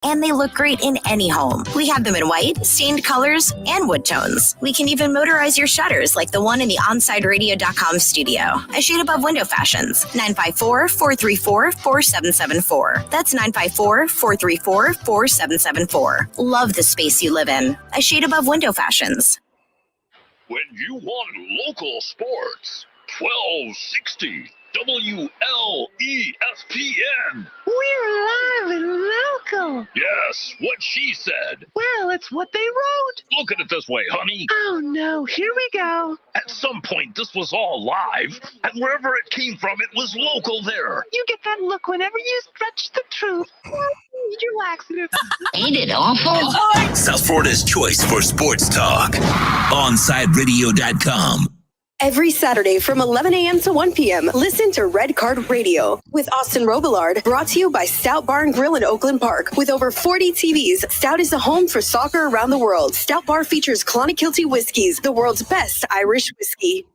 And they look great in any home. We have them in white, stained colors, and wood tones. We can even motorize your shutters like the one in the OnSideRadio.com studio. A shade above window fashions. 954-434-4774. That's 954-434-4774. Love the space you live in. A shade above window fashions. When you want local sports, 1260 WLESPN. We're live and local. Yes, what she said. Well, it's what they wrote. Look at it this way, honey. Oh, no. Here we go. At some point, this was all live, and wherever it came from, it was local there. You get that look whenever you stretch the truth. You're laxative. Ain't it awful? South Florida's choice for sports talk. OnSideRadio.com. Every Saturday from 11 a.m. to 1 p.m., listen to Red Card Radio with Austin Robillard, brought to you by Stout Bar and Grill in Oakland Park. With over 40 TVs, Stout is the home for soccer around the world. Stout Bar features Clonakilty whiskeys, the world's best Irish whiskey.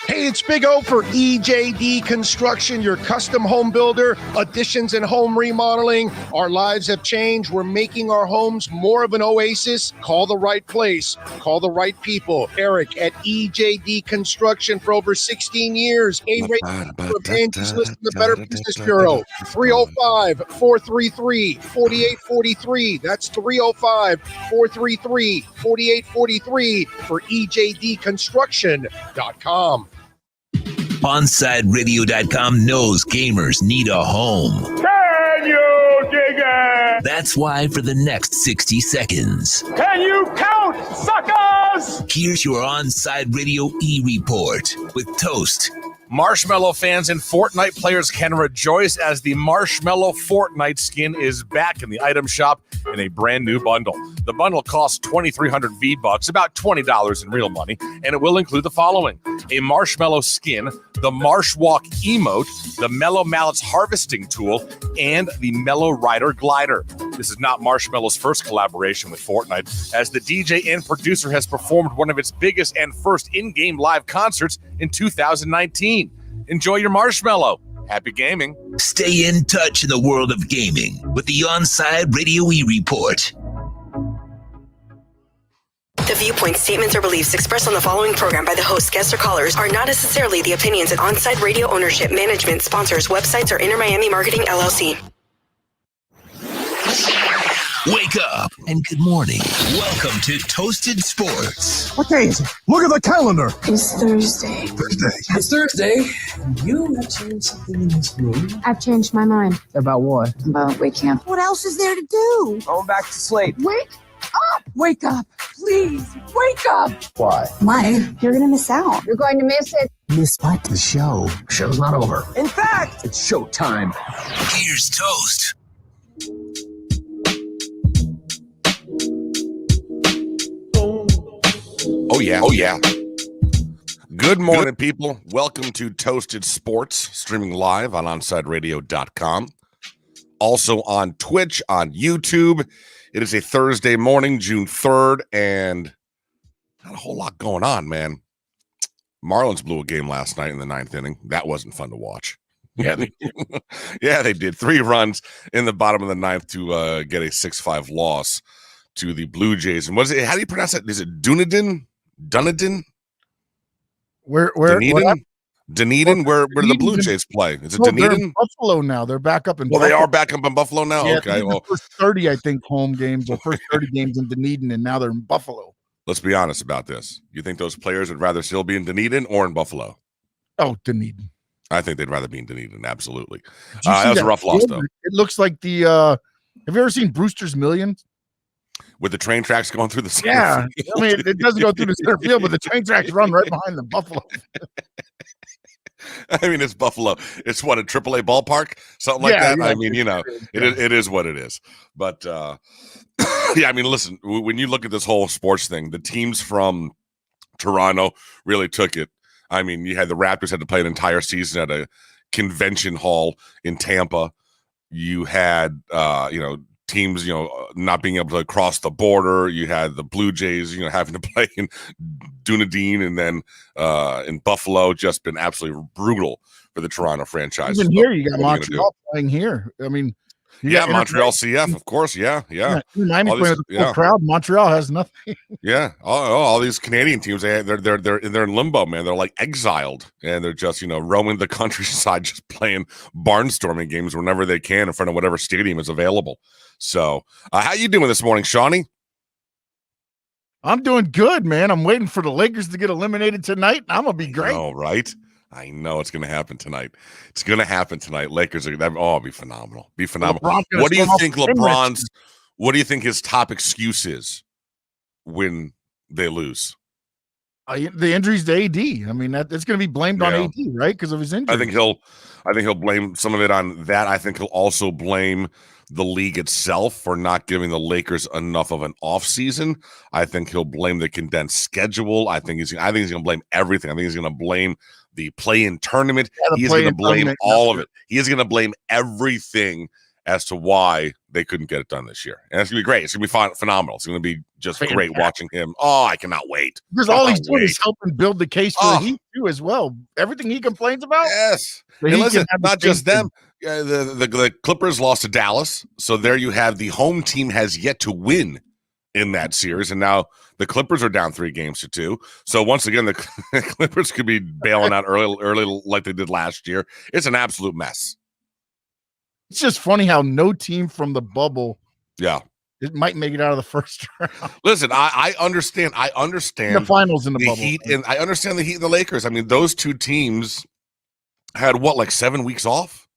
Hey, it's Big O for EJD Construction, your custom home builder, additions and home remodeling. Our lives have changed. We're making our homes more of an oasis. Call the right place. Call the right people. Eric at EJD Construction for over 16 years. A-rated for Angie's List in the Better Business Bureau. 305-433-4843. That's 305-433-4843 for EJDconstruction.com. OnSideRadio.com knows gamers need a home. Can you dig it? That's why for the next 60 seconds, Can you count, suckers? here's your OnSide Radio E-Report with Toast. Marshmallow fans and Fortnite players can rejoice as the Marshmallow Fortnite skin is back in the item shop in a brand new bundle. The bundle costs 2,300 V-Bucks, about $20 in real money, and it will include the following: a Marshmallow skin, the Marsh Walk emote, the Mellow Mallets harvesting tool, and the Mellow Rider glider. This is not Marshmallow's first collaboration with Fortnite, as the DJ and producer has performed one of its biggest and first in-game live concerts in 2019. Enjoy your marshmallow. Happy gaming. Stay in touch in the world of gaming with the OnSide Radio E-Report. The viewpoints, statements, or beliefs expressed on the following program by the host, guests, or callers are not necessarily the opinions of On-Side Radio ownership, management, sponsors, websites, or Inter Miami Marketing, LLC. Wake up and good morning. Welcome to Toasted Sports. What day is it? Look at the calendar. It's Thursday. It's Thursday. You have changed something in this room. I've changed my mind. About what? About waking up. What else is there to do? Going back to sleep. Wake up! Wake up! Please, wake up! Why? Why? You're going to miss out. You're going to miss it. Miss what? The show. Show's not over. In fact, it's show time. Here's Toast. Oh, yeah. Oh, yeah. Good morning, people. Welcome to Toasted Sports, streaming live on OnSideRadio.com. Also on Twitch, on YouTube. It is a Thursday morning, June 3rd, and not a whole lot going on, man. Marlins blew a game last night in the ninth inning. That wasn't fun to watch. Yeah, they did. Yeah, they did. 3 runs in the bottom of the ninth to get a 6-5 loss to the Blue Jays. And what is it? How do you pronounce that? Is it Dunedin? Where Dunedin? Where do the Blue Jays play? Is it Dunedin? They're in Buffalo now. They're back up in Well, Buffalo. they are back up in Buffalo now? Yeah, okay. Well, the first 30, I think, home games, or first 30 games in Dunedin, and now they're in Buffalo. let's be honest about this. You think those players would rather still be in Dunedin or in Buffalo? Oh, Dunedin. I think they'd rather be in Dunedin, absolutely. Did you see that was a rough loss, though. It looks like the have you ever seen Brewster's Millions? With the train tracks going through the center Yeah. field. I mean, it doesn't go through the center field, but the train tracks run right behind the Buffalo. I mean, it's Buffalo. It's what, a AAA ballpark? Something like that? Yeah, I mean, you know, it is what it is. But, yeah, I mean, listen, when you look at this whole sports thing, the teams from Toronto really took it. I mean, you had the Raptors had to play an entire season at a convention hall in Tampa. You had, teams, not being able to cross the border. You had the Blue Jays, having to play in Dunedin, and then in Buffalo, just been absolutely brutal for the Toronto franchise. Even here, you got Montreal playing here. I mean, Montreal CF, of course. Yeah. Miami playing with a full crowd. Montreal has nothing. Yeah, all these Canadian teams, they're in limbo, man. They're like exiled, and they're just roaming the countryside, just playing barnstorming games whenever they can in front of whatever stadium is available. So, how you doing this morning, Shawnee? I'm doing good, man. I'm waiting for the Lakers to get eliminated tonight. I'm gonna be great. All right. I know it's going to happen tonight. It's going to happen tonight. Lakers are it'll be phenomenal. Be phenomenal. What do you think LeBron's? What do you think his top excuse is when they lose? The injuries to AD. I mean, it's going to be blamed on AD, right? Because of his injury. I think he'll blame some of it on that. I think he'll also blame the league itself for not giving the Lakers enough of an offseason. I think he'll blame the condensed schedule. I think he's going to blame everything. I think he's going to blame the play-in tournament. He's going to blame all of it. He is going to blame everything as to why they couldn't get it done this year. And it's going to be great. It's going to be phenomenal. It's going to be just great watching him. Oh, I cannot wait. Because all he's doing is helping build the case for the Heat too as well. Everything he complains about. Yes. And listen, not just them. The Clippers lost to Dallas. So there you have the home team has yet to win in that series. And now the Clippers are down 3-2. So once again, the Clippers could be bailing out early like they did last year. It's an absolute mess. It's just funny how no team from the bubble, it might make it out of the first round. Listen, I understand the finals in the bubble. Heat, and I understand the Heat and the Lakers. I mean, those two teams had 7 weeks off.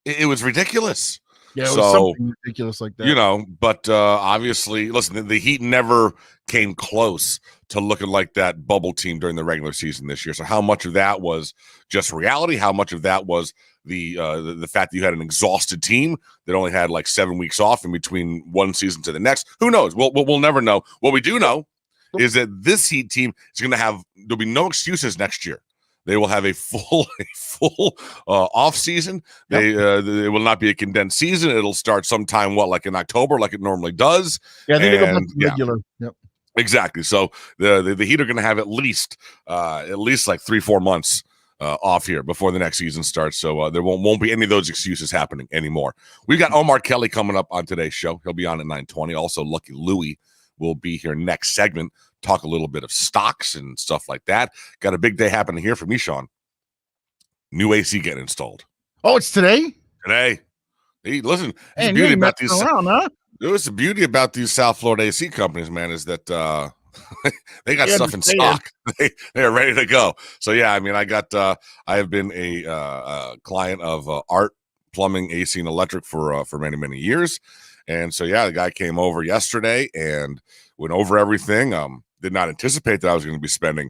It was ridiculous. Yeah, it was something ridiculous like that. But obviously, listen, the Heat never came close to looking like that bubble team during the regular season this year. So how much of that was just reality? How much of that was the fact that you had an exhausted team that only had 7 weeks off in between one season to the next? Who knows? We'll never know. What we do know is that this Heat team is going to there'll be no excuses next year. They will have a full off season. It will not be a condensed season. It'll start sometime in October, like it normally does. Yeah, I think it'll be regular. Yep. Exactly. So the Heat are going to have at least 3-4 months off here before the next season starts. So there won't be any of those excuses happening anymore. We've got Omar Kelly coming up on today's show. He'll be on at 9:20. Also, Lucky Louie will be here next segment. Talk a little bit of stocks and stuff like that. Got a big day happening here for me, Sean. New AC getting installed. Oh, it's today? Today. Hey, listen, the beauty about these It's the beauty about these South Florida AC companies, man, is that they got stuff in stock. They are ready to go. So yeah, I mean, I have been a client of Art Plumbing, AC, and Electric for many, many years. And so yeah, the guy came over yesterday and went over everything. Did not anticipate that I was going to be spending,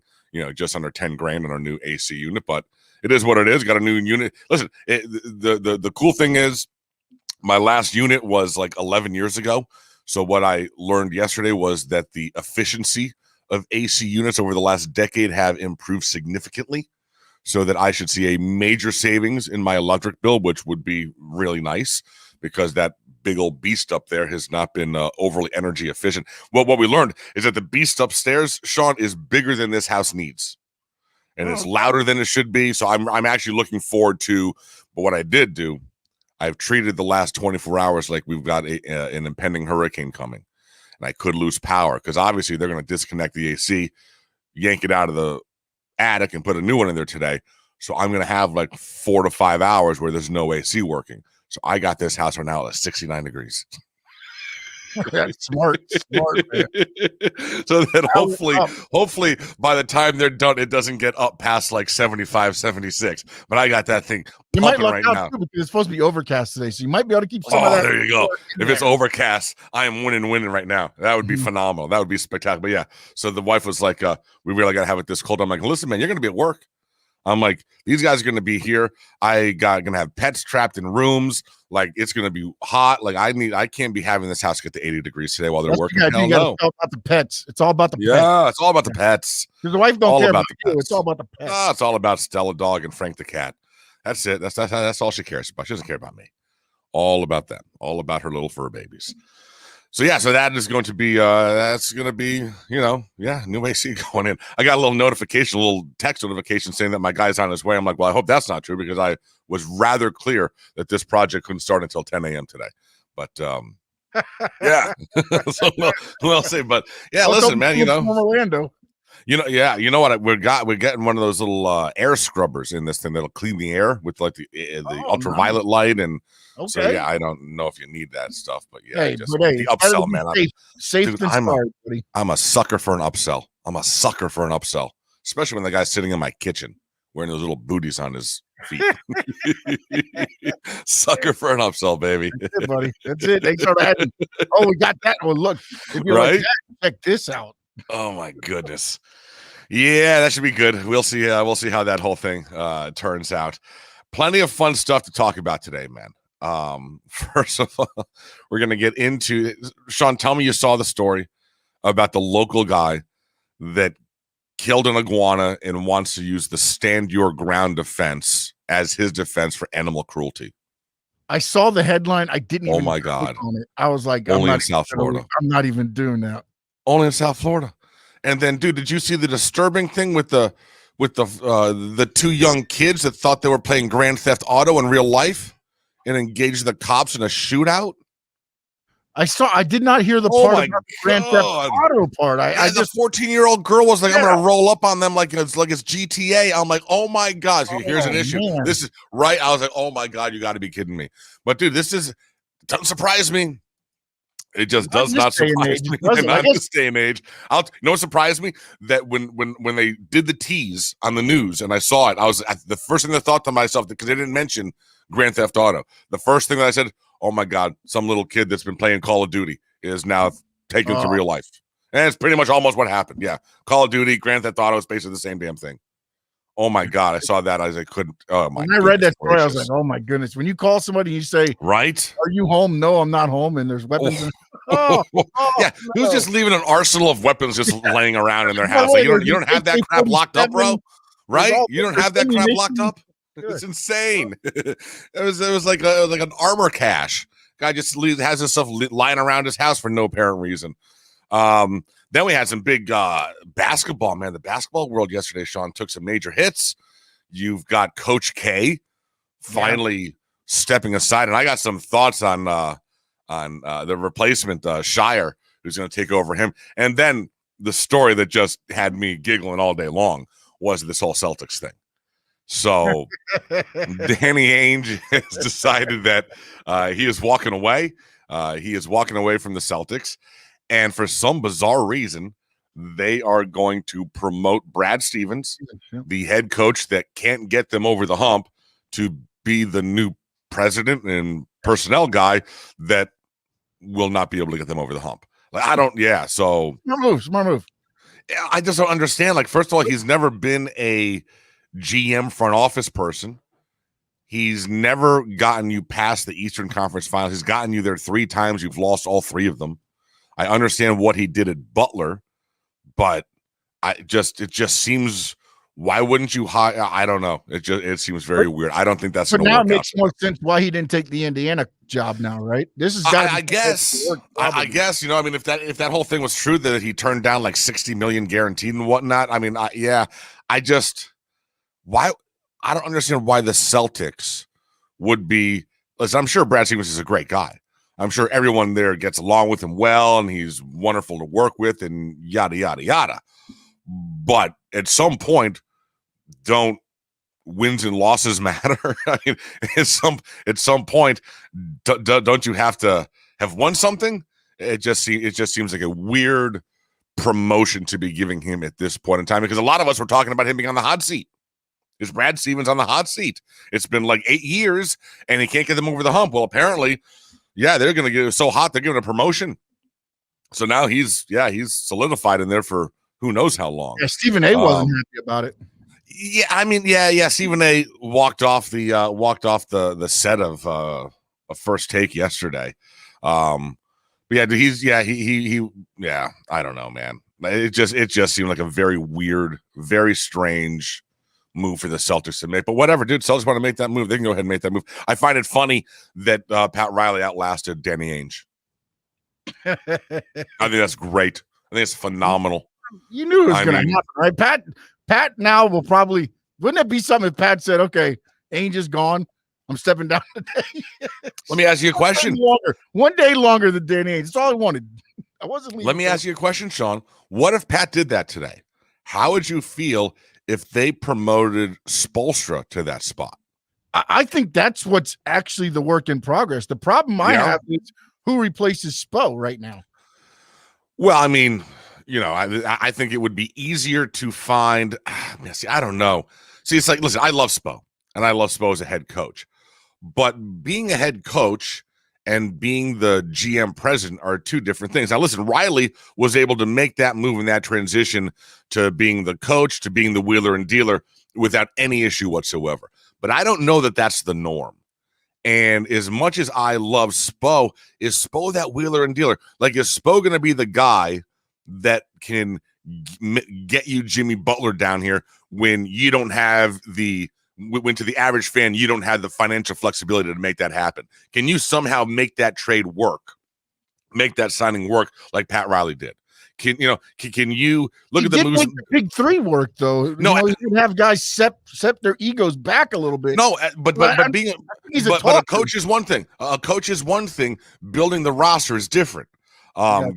just under $10,000 on our new AC unit, but it is what it is. Got a new unit. Listen, the cool thing is my last unit was 11 years ago. So what I learned yesterday was that the efficiency of AC units over the last decade have improved significantly, so that I should see a major savings in my electric bill, which would be really nice because that big old beast up there has not been overly energy efficient. Well, what we learned is that the beast upstairs, Sean, is bigger than this house needs, and it's louder than it should be. So I'm actually looking forward to. But what I did do, I've treated the last 24 hours like we've got an impending hurricane coming, and I could lose power because obviously they're going to disconnect the AC, yank it out of the attic, and put a new one in there today. So I'm going to have 4 to 5 hours where there's no AC working. So I got this house right now at 69 degrees. Smart, man. So that hopefully by the time they're done, it doesn't get up past 75, 76. But I got that thing pumping right now. Too, because it's supposed to be overcast today, so you might be able to keep some of that. There you go. If it's overcast, I am winning right now. That would be phenomenal. That would be spectacular. But yeah, so the wife was like, we really got to have it this cold. I'm like, listen, man, you're going to be at work. I'm like, these guys are going to be here. Gonna have pets trapped in rooms. It's going to be hot. I can't be having this house get to 80 degrees today while they're working. You got to talk about the pets. It's all about the pets. Yeah, it's all about the pets. Because the wife don't care about you. It's all about the pets. It's all about Stella dog and Frank the cat. That's it. That's all she cares about. She doesn't care about me. All about them. All about her little fur babies. So that is going to be that's going to be new AC going in. I got a little text notification saying that my guy's on his way. I'm like, well, I hope that's not true because I was rather clear that this project couldn't start until 10 a.m. today. But yeah, so we'll see. But yeah, listen, man, Orlando. You know what we're getting one of those little air scrubbers in this thing that'll clean the air with like the ultraviolet light and. Okay. So yeah, I don't know if you need that stuff, but yeah, the upsell, man. I'm a sucker for an upsell. Especially when the guy's sitting in my kitchen wearing those little booties on his feet. Sucker for an upsell, baby. That's it, buddy. That's it. They sort of had to, we got that one. Look, if you're right? like that, check this out. Oh my goodness. Yeah, that should be good. We'll see. We'll see how that whole thing turns out. Plenty of fun stuff to talk about today, man. First of all, we're going to get into Sean. Tell me you saw the story about the local guy that killed an iguana and wants to use the stand your ground defense as his defense for animal cruelty. I saw the headline. I didn't even my God. on it. I was like, only in South Florida. I'm not even doing that. Only in South Florida. And then, dude, did you see the disturbing thing with the two young kids that thought they were playing Grand Theft Auto in real life and engaged the cops in a shootout? I did not hear the part about the Grand Theft Auto part. The 14-year-old girl was like, I'm going to roll up on them like it's GTA. I'm like, oh my gosh, here's an issue. Man. This is right. I was like, oh my God, you got to be kidding me. But dude, doesn't surprise me. It just does not surprise me. Not in this day and age. You know what surprised me? That when they did the tease on the news and I saw it, the first thing I thought to myself, because they didn't mention Grand Theft Auto, the first thing that I said, oh my God, some little kid that's been playing Call of Duty is now taken to real life. And it's pretty much almost what happened. Yeah. Call of Duty, Grand Theft Auto is basically the same damn thing. Oh my God, I saw that. I was like, couldn't. Oh my! When I read that story, I was like, oh my goodness. When you call somebody and you say, right, are you home? No, I'm not home. And there's weapons. Yeah. Who's just leaving an arsenal of weapons just laying around in their house? Like, you don't have that crap locked up, bro. Right? You don't have that crap locked up. It's insane. It was like an armor cache. Guy just has his stuff lying around his house for no apparent reason. Then we had some big basketball, man. The basketball world yesterday, Sean, took some major hits. You've got Coach K finally stepping aside, and I got some thoughts on the replacement Shire, who's going to take over him. And then the story that just had me giggling all day long was this whole Celtics thing. So Danny Ainge has decided that he is walking away. He is walking away from the Celtics. And for some bizarre reason, they are going to promote Brad Stevens, the head coach that can't get them over the hump, to be the new president and personnel guy that will not be able to get them over the hump. So smart move. I just don't understand. Like, first of all, he's never been a GM front office person. He's never gotten you past the Eastern Conference Finals. He's gotten you there 3 times. You've lost all 3 of them. I understand what he did at Butler, but it just seems, why wouldn't you hire? I don't know. It seems very weird. I don't think that's going to work out. But now it makes more sense why he didn't take the Indiana job now, right? This is I guess, if that whole thing was true, that he turned down like $60 million guaranteed and whatnot. I mean, why? I don't understand why the Celtics would be. Listen, I'm sure Brad Stevens is a great guy. I'm sure everyone there gets along with him well, and he's wonderful to work with, and yada, yada, yada. But at some point, don't wins and losses matter? I mean, at some point, don't you have to have won something? It just seems like a weird promotion to be giving him at this point in time, because a lot of us were talking about him being on the hot seat. Is Brad Stevens on the hot seat? It's been like 8 years, and he can't get them over the hump. Well, apparently, yeah, they're going to get so hot, they're giving a promotion. So now he's solidified in there for who knows how long. Yeah, Stephen A. wasn't happy about it. Yeah, I mean, yeah. Stephen A. walked off the set of First Take yesterday. But yeah, I don't know, man. It just seemed like a very weird, very strange move for the Celtics to make, but whatever, dude. Celtics want to make that move, they can go ahead and make that move. I find it funny that Pat Riley outlasted Danny Ainge. I think that's great. I think it's phenomenal. You knew it was going to happen, right? Pat now will probably, wouldn't it be something if Pat said, okay, Ainge is gone, I'm stepping down today? Let me ask you a question. One day longer than Danny Ainge. That's all I wanted. I wasn't leaving. Let me ask you a question, Sean. What if Pat did that today? How would you feel if they promoted Spoelstra to that spot? I think that's what's actually the work in progress. The problem I have is who replaces Spo right now. Well, I mean, I think it would be easier to find. See, I don't know. See, it's like, listen, I love Spo, and I love Spo as a head coach. But being a head coach and being the GM president are two different things. Now, listen, Riley was able to make that move and that transition to being the coach, to being the wheeler and dealer without any issue whatsoever. But I don't know that that's the norm. And as much as I love Spo, is Spo that wheeler and dealer? Like, is Spo going to be the guy that can get you Jimmy Butler down here when you don't have when to the average fan, you don't have the financial flexibility to make that happen? Can you somehow make that trade work, make that signing work like Pat Riley did? Can you look at the moves? Make the big three work though? No, you can have guys set their egos back a little bit. No, but a coach is one thing. A coach is one thing. Building the roster is different.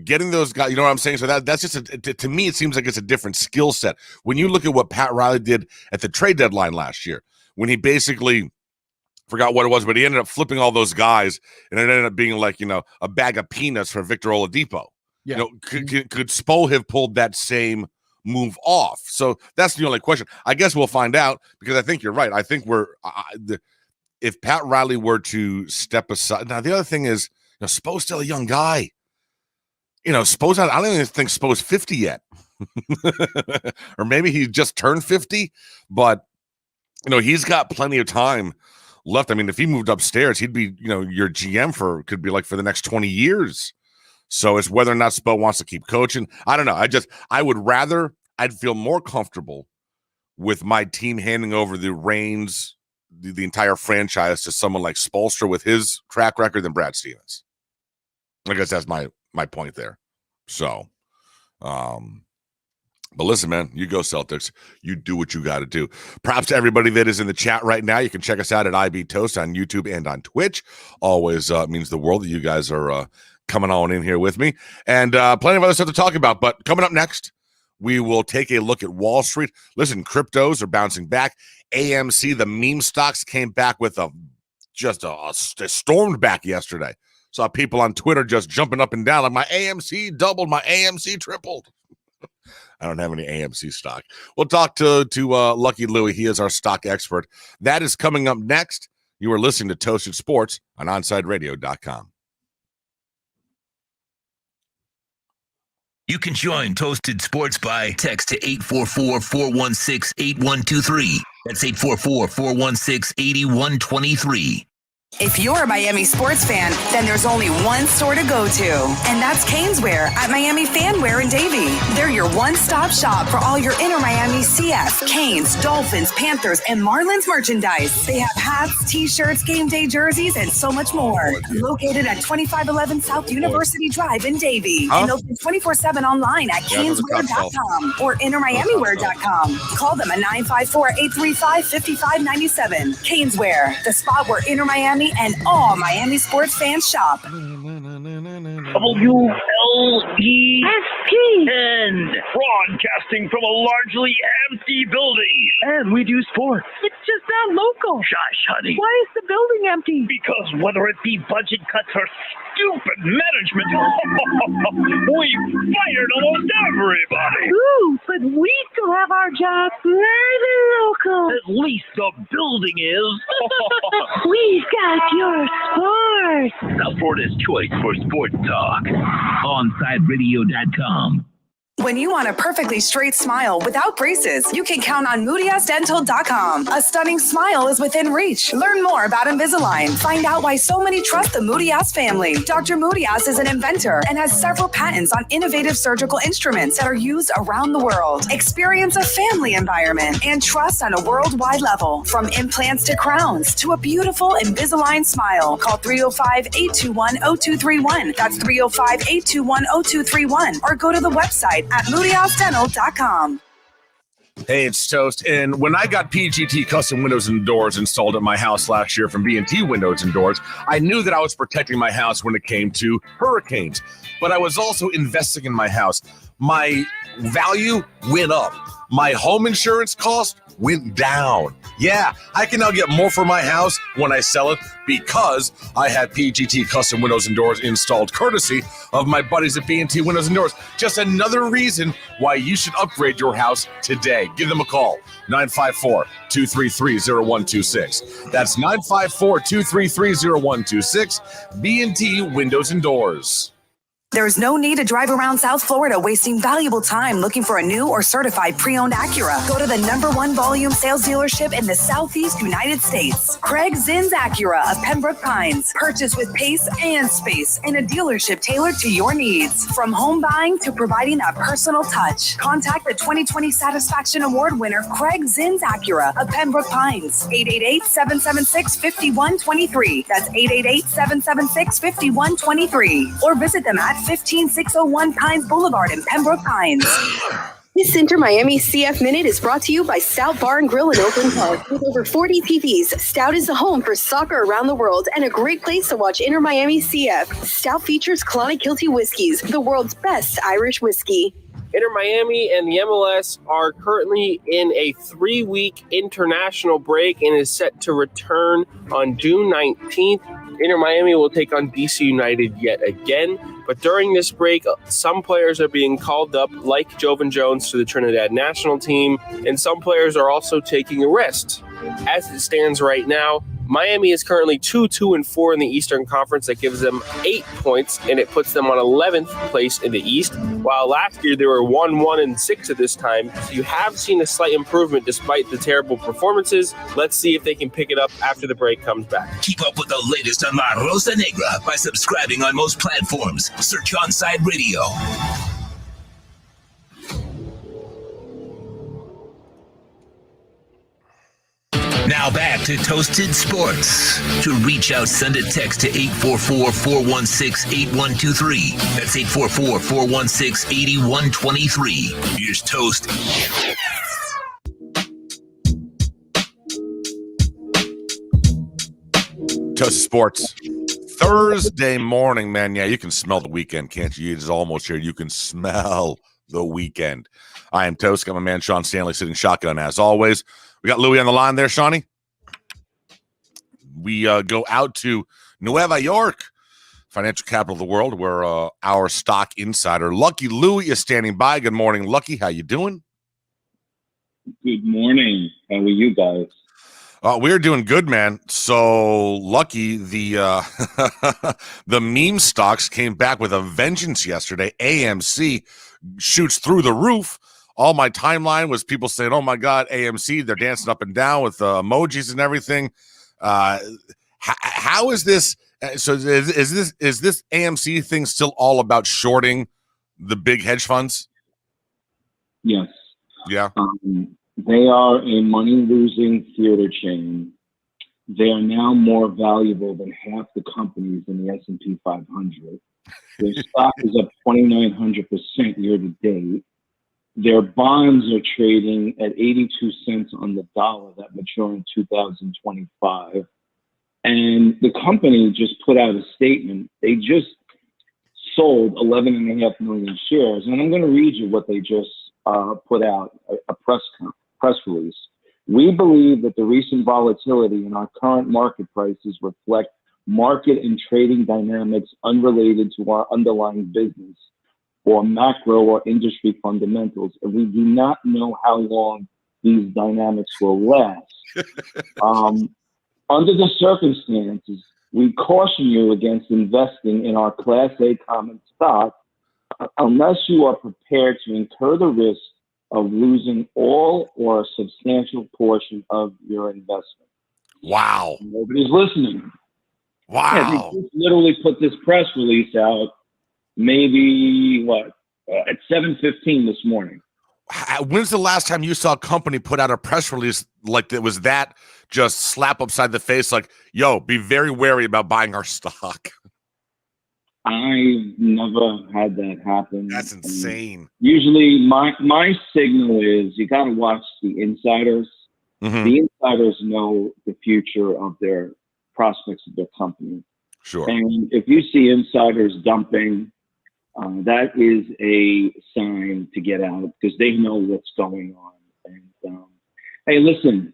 Getting those guys, you know what I'm saying? So that's just to me, it seems like it's a different skill set. When you look at what Pat Riley did at the trade deadline last year, when he basically forgot what it was, but he ended up flipping all those guys, and it ended up being like, a bag of peanuts for Victor Oladipo. Yeah. Could Spo have pulled that same move off? So that's the only question. I guess we'll find out, because I think you're right. I think if Pat Riley were to step aside. Now, the other thing is, Spo's still a young guy. Spo's I don't even think Spo's 50 yet. Or maybe he just turned 50, but he's got plenty of time left. I mean, if he moved upstairs, he'd be, your GM for the next 20 years. So it's whether or not Spo wants to keep coaching. I don't know. I'd feel more comfortable with my team handing over the reins, the entire franchise, to someone like Spoelstra with his track record than Brad Stevens. I guess that's my point there. So, but listen, man, you go Celtics. You do what you got to do. Props to everybody that is in the chat right now. You can check us out at IB Toast on YouTube and on Twitch. Always means the world that you guys are coming on in here with me. And plenty of other stuff to talk about. But coming up next, we will take a look at Wall Street. Listen, cryptos are bouncing back. AMC, the meme stocks, came back with a stormed back yesterday. Saw people on Twitter just jumping up and down like, my AMC doubled, my AMC tripled. I don't have any AMC stock. We'll talk to Lucky Louie. He is our stock expert. That is coming up next. You are listening to Toasted Sports on OnSideRadio.com. You can join Toasted Sports by text to 844-416-8123. That's 844-416-8123. If you're a Miami sports fan, then there's only one store to go to, and that's Caneswear at Miami Fanwear in Davie. They're your one-stop shop for all your Inter Miami CF, Canes, Dolphins, Panthers, and Marlins merchandise. They have hats, t-shirts, game day jerseys, and so much more. Located at 2511 South University Drive in Davie, and open 24/7 online at caneswear.com or intermiamiwear.com. Call them at 954-835-5597. Caneswear, the spot where Inter Miami and all Miami sports fans shop. WLESPN, broadcasting from a largely empty building. And we do sports. It's just not local. Shush, honey. Why is the building empty? Because whether it be budget cuts or stupid management, we've fired almost everybody. Ooh, but we still have our job. Live and local. At least the building is. We've got your sports. The Florida's choice for sports talk. OnSideRadio.com. When you want a perfectly straight smile without braces, you can count on MoodyAssDental.com. A stunning smile is within reach. Learn more about Invisalign. Find out why so many trust the Moody Ass family. Dr. Moody Ass is an inventor and has several patents on innovative surgical instruments that are used around the world. Experience a family environment and trust on a worldwide level. From implants to crowns to a beautiful Invisalign smile. Call 305-821-0231. That's 305-821-0231. Or go to the website at MoodyAssDental.com. Hey, it's Toast. And when I got PGT custom windows and doors installed at my house last year from B&T Windows and Doors, I knew that I was protecting my house when it came to hurricanes. But I was also investing in my house. My value went up. My home insurance cost went down. Yeah, I can now get more for my house when I sell it because I had PGT custom windows and doors installed courtesy of my buddies at B&T Windows and Doors. Just another reason why you should upgrade your house today. Give them a call, 954-233-0126. That's 954-233-0126, B&T Windows and Doors. There's no need to drive around South Florida wasting valuable time looking for a new or certified pre-owned Acura. Go to the #1 volume sales dealership in the Southeast United States. Craig Zinn's Acura of Pembroke Pines. Purchase with pace and space in a dealership tailored to your needs. From home buying to providing a personal touch. Contact the 2020 Satisfaction Award winner Craig Zinn's Acura of Pembroke Pines. 888-776-5123. That's 888-776-5123. Or visit them at 15601 Pines Boulevard in Pembroke Pines. This Inter Miami CF Minute is brought to you by Stout Bar and Grill in Oakland Park. With over 40 TVs, Stout is the home for soccer around the world and a great place to watch Inter Miami CF. Stout features Clonakilty whiskeys, the world's best Irish whiskey. Inter Miami and the MLS are currently in a 3-week international break and is set to return on June 19th. Inter Miami will take on DC United yet again. But during this break, some players are being called up, like Jovan Jones, to the Trinidad national team, and some players are also taking a rest. As it stands right now, Miami is currently 2-2-4 in the Eastern Conference. That gives them 8 points, and it puts them on 11th place in the East, while last year they were 1-1-6 at this time. So you have seen a slight improvement despite the terrible performances. Let's see if they can pick it up after the break comes back. Keep up with the latest on La Rosa Negra by subscribing on most platforms. Search Onside Radio. Now back to Toasted Sports. To reach out, send a text to 844-416-8123. That's 844-416-8123. Here's Toast. Toasted Sports. Thursday morning, man. Yeah, you can smell the weekend, can't you? It's almost here. You can smell the weekend. I am Toast. Got my man Sean Stanley sitting shotgun as always. We got Louie on the line there, Shawnee. We go out to Nueva York, financial capital of the world, where our stock insider, Lucky Louie, is standing by. Good morning, Lucky. How you doing? Good morning. How are you guys? We're doing good, man. So, Lucky, the the meme stocks came back with a vengeance yesterday. AMC shoots through the roof. All my timeline was people saying, "Oh my God, AMC!" They're dancing up and down with emojis and everything. How is this? So is this AMC thing still all about shorting the big hedge funds? Yes. Yeah. They are a money-losing theater chain. They are now more valuable than half the companies in the S&P 500. Their stock is up 2,900% year to date. Their bonds are trading at 82 cents on the dollar that mature in 2025. And the company just put out a statement. They just sold 11.5 million shares. And I'm going to read you what they just put out, a press release. We believe that the recent volatility in our current market prices reflect market and trading dynamics unrelated to our underlying business or macro or industry fundamentals, and we do not know how long these dynamics will last. Under the circumstances, we caution you against investing in our Class A common stock unless you are prepared to incur the risk of losing all or a substantial portion of your investment. Wow. Nobody's listening. Wow. Yeah, they just literally put this press release out maybe, at 7:15 this morning. When's the last time you saw a company put out a press release like that was that just slap upside the face like, yo, be very wary about buying our stock? I've never had that happen. That's insane. Usually my signal is you got to watch the insiders. Mm-hmm. The insiders know the future of their prospects of their company. Sure. And if you see insiders dumping, that is a sign to get out because they know what's going on. And hey, listen,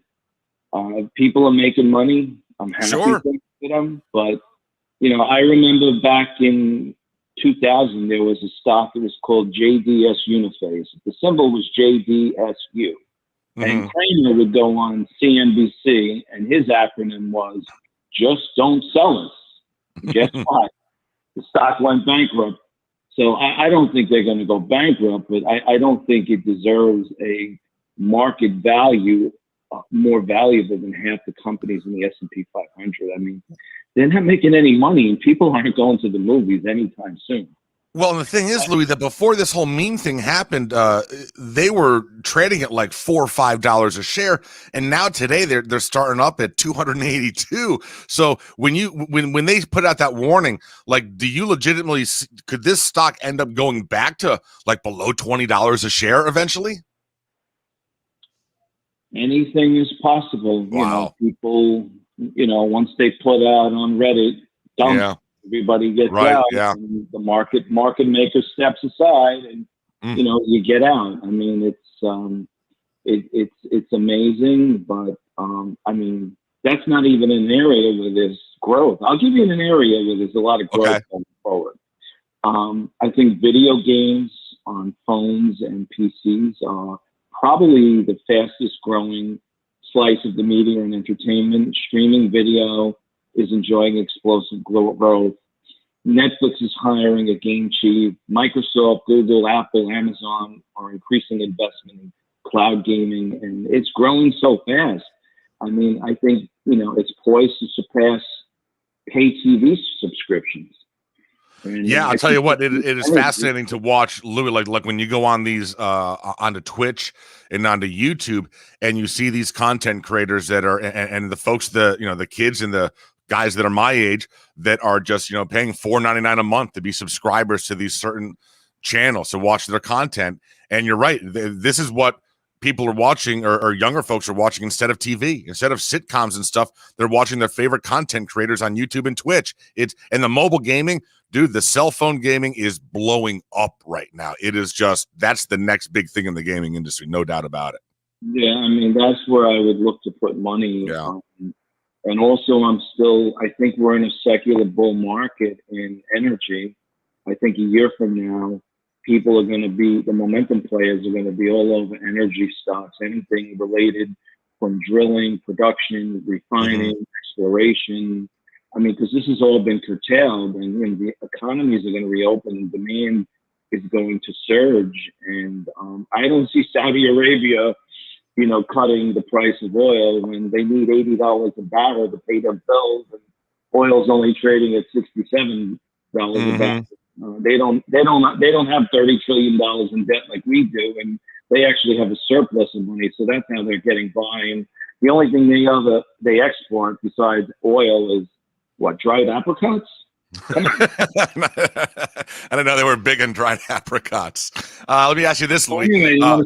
people are making money. I'm happy for them, but I remember back in 2000, there was a stock that was called JDS Uniphase. The symbol was JDSU. Mm-hmm. And Kramer would go on CNBC, and his acronym was "Just Don't Sell Us." Guess what? The stock went bankrupt. So I don't think they're going to go bankrupt, but I don't think it deserves a market value more valuable than half the companies in the S&P 500. I mean, they're not making any money, and people aren't going to the movies anytime soon. Well, and the thing is, Louis, that before this whole meme thing happened, they were trading at like $4 or $5 a share, and now today they're starting up at 282. So when they put out that warning, like, do you legitimately could this stock end up going back to like below $20 a share eventually? Anything is possible. Wow. People, once they put out on Reddit, everybody gets out. Yeah. And the market maker steps aside, and you get out. I mean, it's amazing, but I mean, that's not even an area where there's growth. I'll give you an area where there's a lot of growth going forward. I think video games on phones and PCs are probably the fastest growing slice of the media and entertainment. Streaming video is enjoying explosive growth. Netflix is hiring a game chief. Microsoft, Google, Apple, Amazon are increasing investment in cloud gaming, and it's growing so fast. I mean, I think, it's poised to surpass pay TV subscriptions. And yeah, I'll tell you what, it is fascinating to watch, Louis, like when you go on these onto Twitch and onto YouTube, and you see these content creators that are and the folks, the kids and the guys that are my age that are just paying $4.99 a month to be subscribers to these certain channels to watch their content. And you're right, this is what people are watching, or younger folks are watching instead of TV, instead of sitcoms and stuff. They're watching their favorite content creators on YouTube and Twitch. And the mobile gaming, dude, the cell phone gaming is blowing up right now. It is that's the next big thing in the gaming industry, no doubt about it. Yeah, I mean, that's where I would look to put money. Yeah. And also, I think we're in a secular bull market in energy. I think a year from now, people are going to be, the momentum players are going to be all over energy stocks, anything related from drilling, production, refining, exploration. I mean, because this has all been curtailed, and when the economies are going to reopen, demand is going to surge. And I don't see Saudi Arabia, cutting the price of oil when they need $80 a barrel to pay their bills, and oil's only trading at $67 a barrel. They don't have $30 trillion in debt like we do, and they actually have a surplus of money. So that's how they're getting by. And the only thing they export besides oil is what, dried apricots? I didn't know they were big on dried apricots. Let me ask you this, Louis. Anyway, go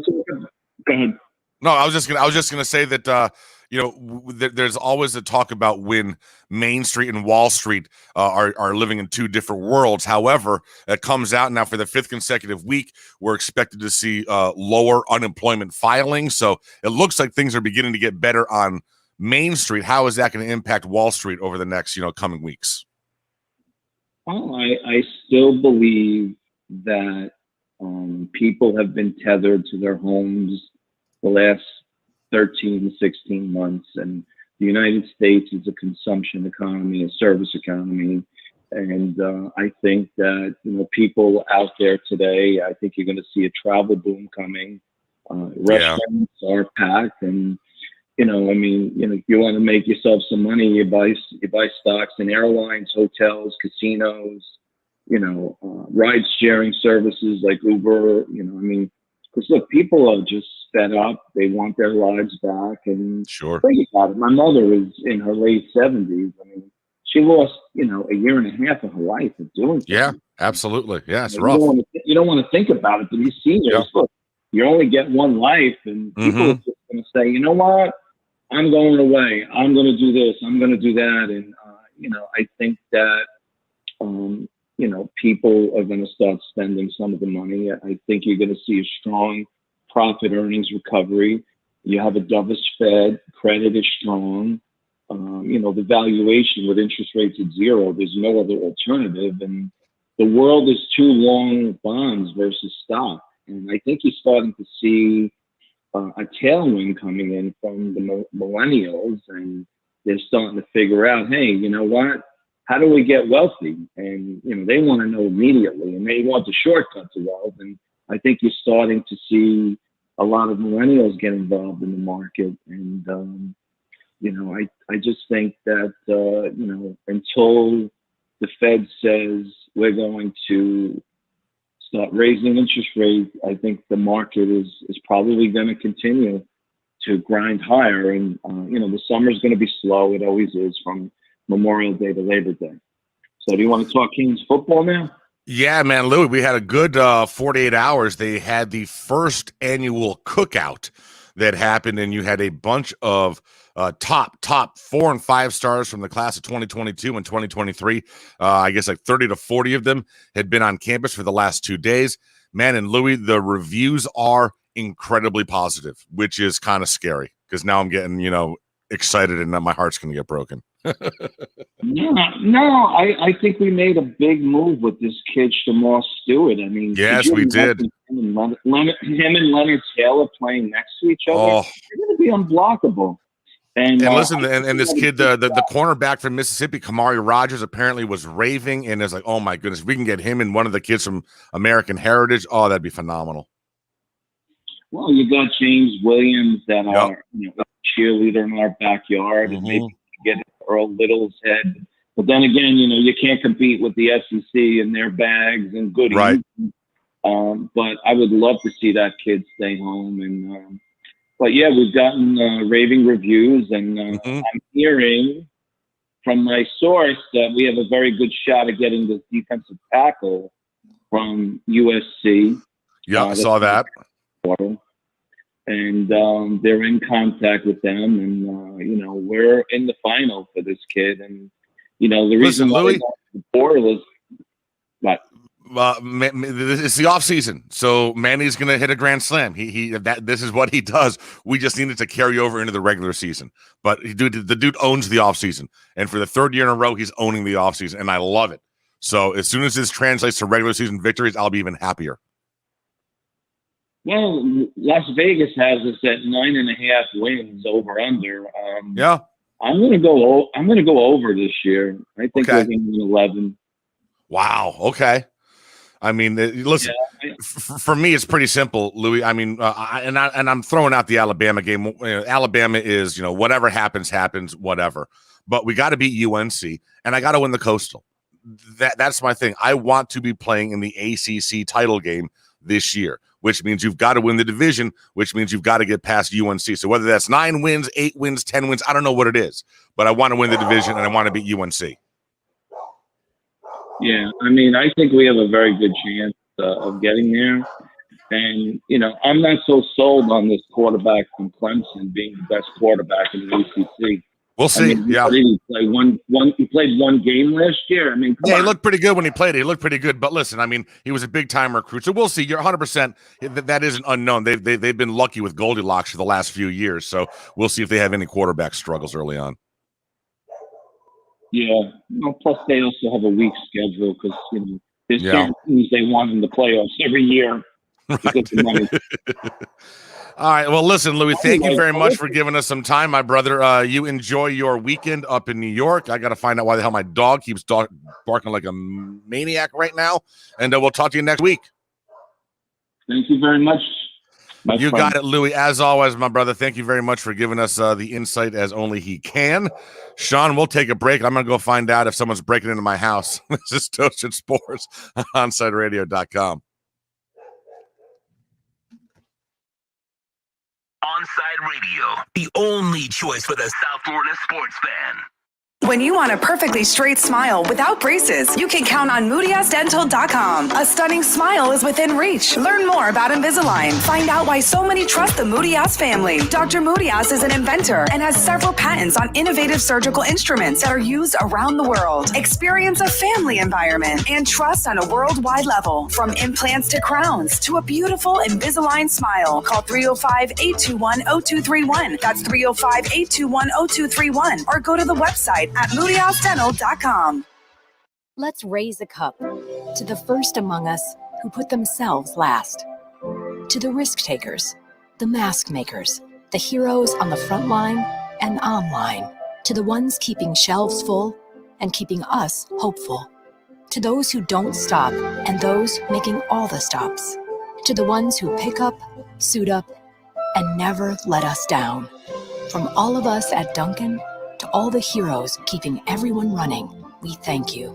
ahead. No, I was just gonna say that there's always a talk about when Main Street and Wall Street are living in two different worlds. However, it comes out now for the 5th consecutive week, we're expected to see lower unemployment filings. So it looks like things are beginning to get better on Main Street. How is that going to impact Wall Street over the next coming weeks? Well, I still believe that people have been tethered to their homes the last 13, 16 months. And the United States is a consumption economy, a service economy. And I think that, people out there today, I think you're going to see a travel boom coming. Restaurants are packed, and if you want to make yourself some money, you buy stocks in airlines, hotels, casinos, ride sharing services like Uber. Because look, people are just fed up. They want their lives back. And think about it. My mother is in her late 70s. She lost, a year and a half of her life of doing something. Yeah, absolutely. Yeah, it's rough. You don't want to think about it, but these seniors, look, you only get one life, and people are just going to say, you know what? I'm going away. I'm going to do this. I'm going to do that. And, I think that, people are going to start spending some of the money. I think you're going to see a strong profit earnings recovery. You have a dovish Fed. Credit is strong. The valuation with interest rates at zero, there's no other alternative. And the world is too long bonds versus stock. And I think you're starting to see a tailwind coming in from the millennials, and they're starting to figure out, hey, you know what? How do we get wealthy? And, they want to know immediately, and they want the shortcut to wealth. And I think you're starting to see a lot of millennials get involved in the market. And, I just think that, until the Fed says we're going to start raising interest rates, I think the market is probably going to continue to grind higher. And, the summer's going to be slow. It always is, from Memorial Day to Labor Day. So do you want to talk Kings football now? Yeah, man, Louis, we had a good 48 hours. They had the first annual cookout that happened, and you had a bunch of top 4 and 5 stars from the class of 2022 and 2023. I guess like 30 to 40 of them had been on campus for the last 2 days. Man, and Louis, the reviews are incredibly positive, which is kind of scary because now I'm getting, excited and my heart's going to get broken. No, I think we made a big move with this kid, Shamar Stewart. Yes, we did. Him and Leonard Taylor playing next to each other, they're going to be unblockable. And listen, and this kid, the cornerback from Mississippi, Kamari Rogers, apparently was raving and is like, oh my goodness, if we can get him and one of the kids from American Heritage, that'd be phenomenal. Well, you got James Williams that are a cheerleader in our backyard, and maybe get Earl Little's head. But then again, you can't compete with the SEC and their bags and goodies. Right. But I would love to see that kid stay home. And but yeah, we've gotten raving reviews, and I'm hearing from my source that we have a very good shot at getting this defensive tackle from USC. Yeah, I saw that. And they're in contact with them, and we're in the final for this kid. And the reason why Louis, the portal is what. It's the off season, so Manny's going to hit a grand slam. This is what he does. We just needed to carry over into the regular season. But the dude owns the off season, and for the 3rd year in a row, he's owning the off season, and I love it. So as soon as this translates to regular season victories, I'll be even happier. Well, Las Vegas has us at 9.5 wins over under. Yeah, I'm going to go over this year. I think we're going to win 11. Wow. Okay. Listen. For me, it's pretty simple, Louis. I'm throwing out the Alabama game. Alabama is, whatever happens, whatever. But we got to beat UNC, and I got to win the Coastal. That's my thing. I want to be playing in the ACC title game this year, which means you've got to win the division, which means you've got to get past UNC. So whether that's 9 wins, 8 wins, 10 wins, I don't know what it is, but I want to win the division and I want to beat UNC. Yeah, I think we have a very good chance of getting there. And, I'm not so sold on this quarterback from Clemson being the best quarterback in the ACC. We'll see. He played one game last year. Come on. He looked pretty good when he played it. He looked pretty good. But listen, he was a big-time recruit. So we'll see. You're 100%. That is an unknown. They've been lucky with Goldilocks for the last few years. So we'll see if they have any quarterback struggles early on. Yeah. Plus, they also have a weak schedule because there's certain teams they want in the playoffs every year. Right. All right. Well, listen, Louis, thank you very much for giving us some time, my brother. You enjoy your weekend up in New York. I got to find out why the hell my dog keeps barking like a maniac right now. And we'll talk to you next week. Thank you very much. You got it, Louis. As always, my brother, thank you very much for giving us the insight as only he can. Sean, we'll take a break. I'm going to go find out if someone's breaking into my house. This is Toasted Sports on OnsideRadio.com. Onside Radio, the only choice for the South Florida sports fan. When you want a perfectly straight smile without braces, you can count on MoodyAsDental.com. A stunning smile is within reach. Learn more about Invisalign. Find out why so many trust the Moody Ass family. Dr. Moody Ass is an inventor and has several patents on innovative surgical instruments that are used around the world. Experience a family environment and trust on a worldwide level. From implants to crowns to a beautiful Invisalign smile. Call 305-821-0231. That's 305-821-0231. Or go to the website at MoodyAsDental.com. Let's raise a cup to the first among us who put themselves last. To the risk takers, the mask makers, the heroes on the front line and online. To the ones keeping shelves full and keeping us hopeful. To those who don't stop and those making all the stops. To the ones who pick up, suit up, and never let us down. From all of us at Dunkin', to all the heroes keeping everyone running, we thank you.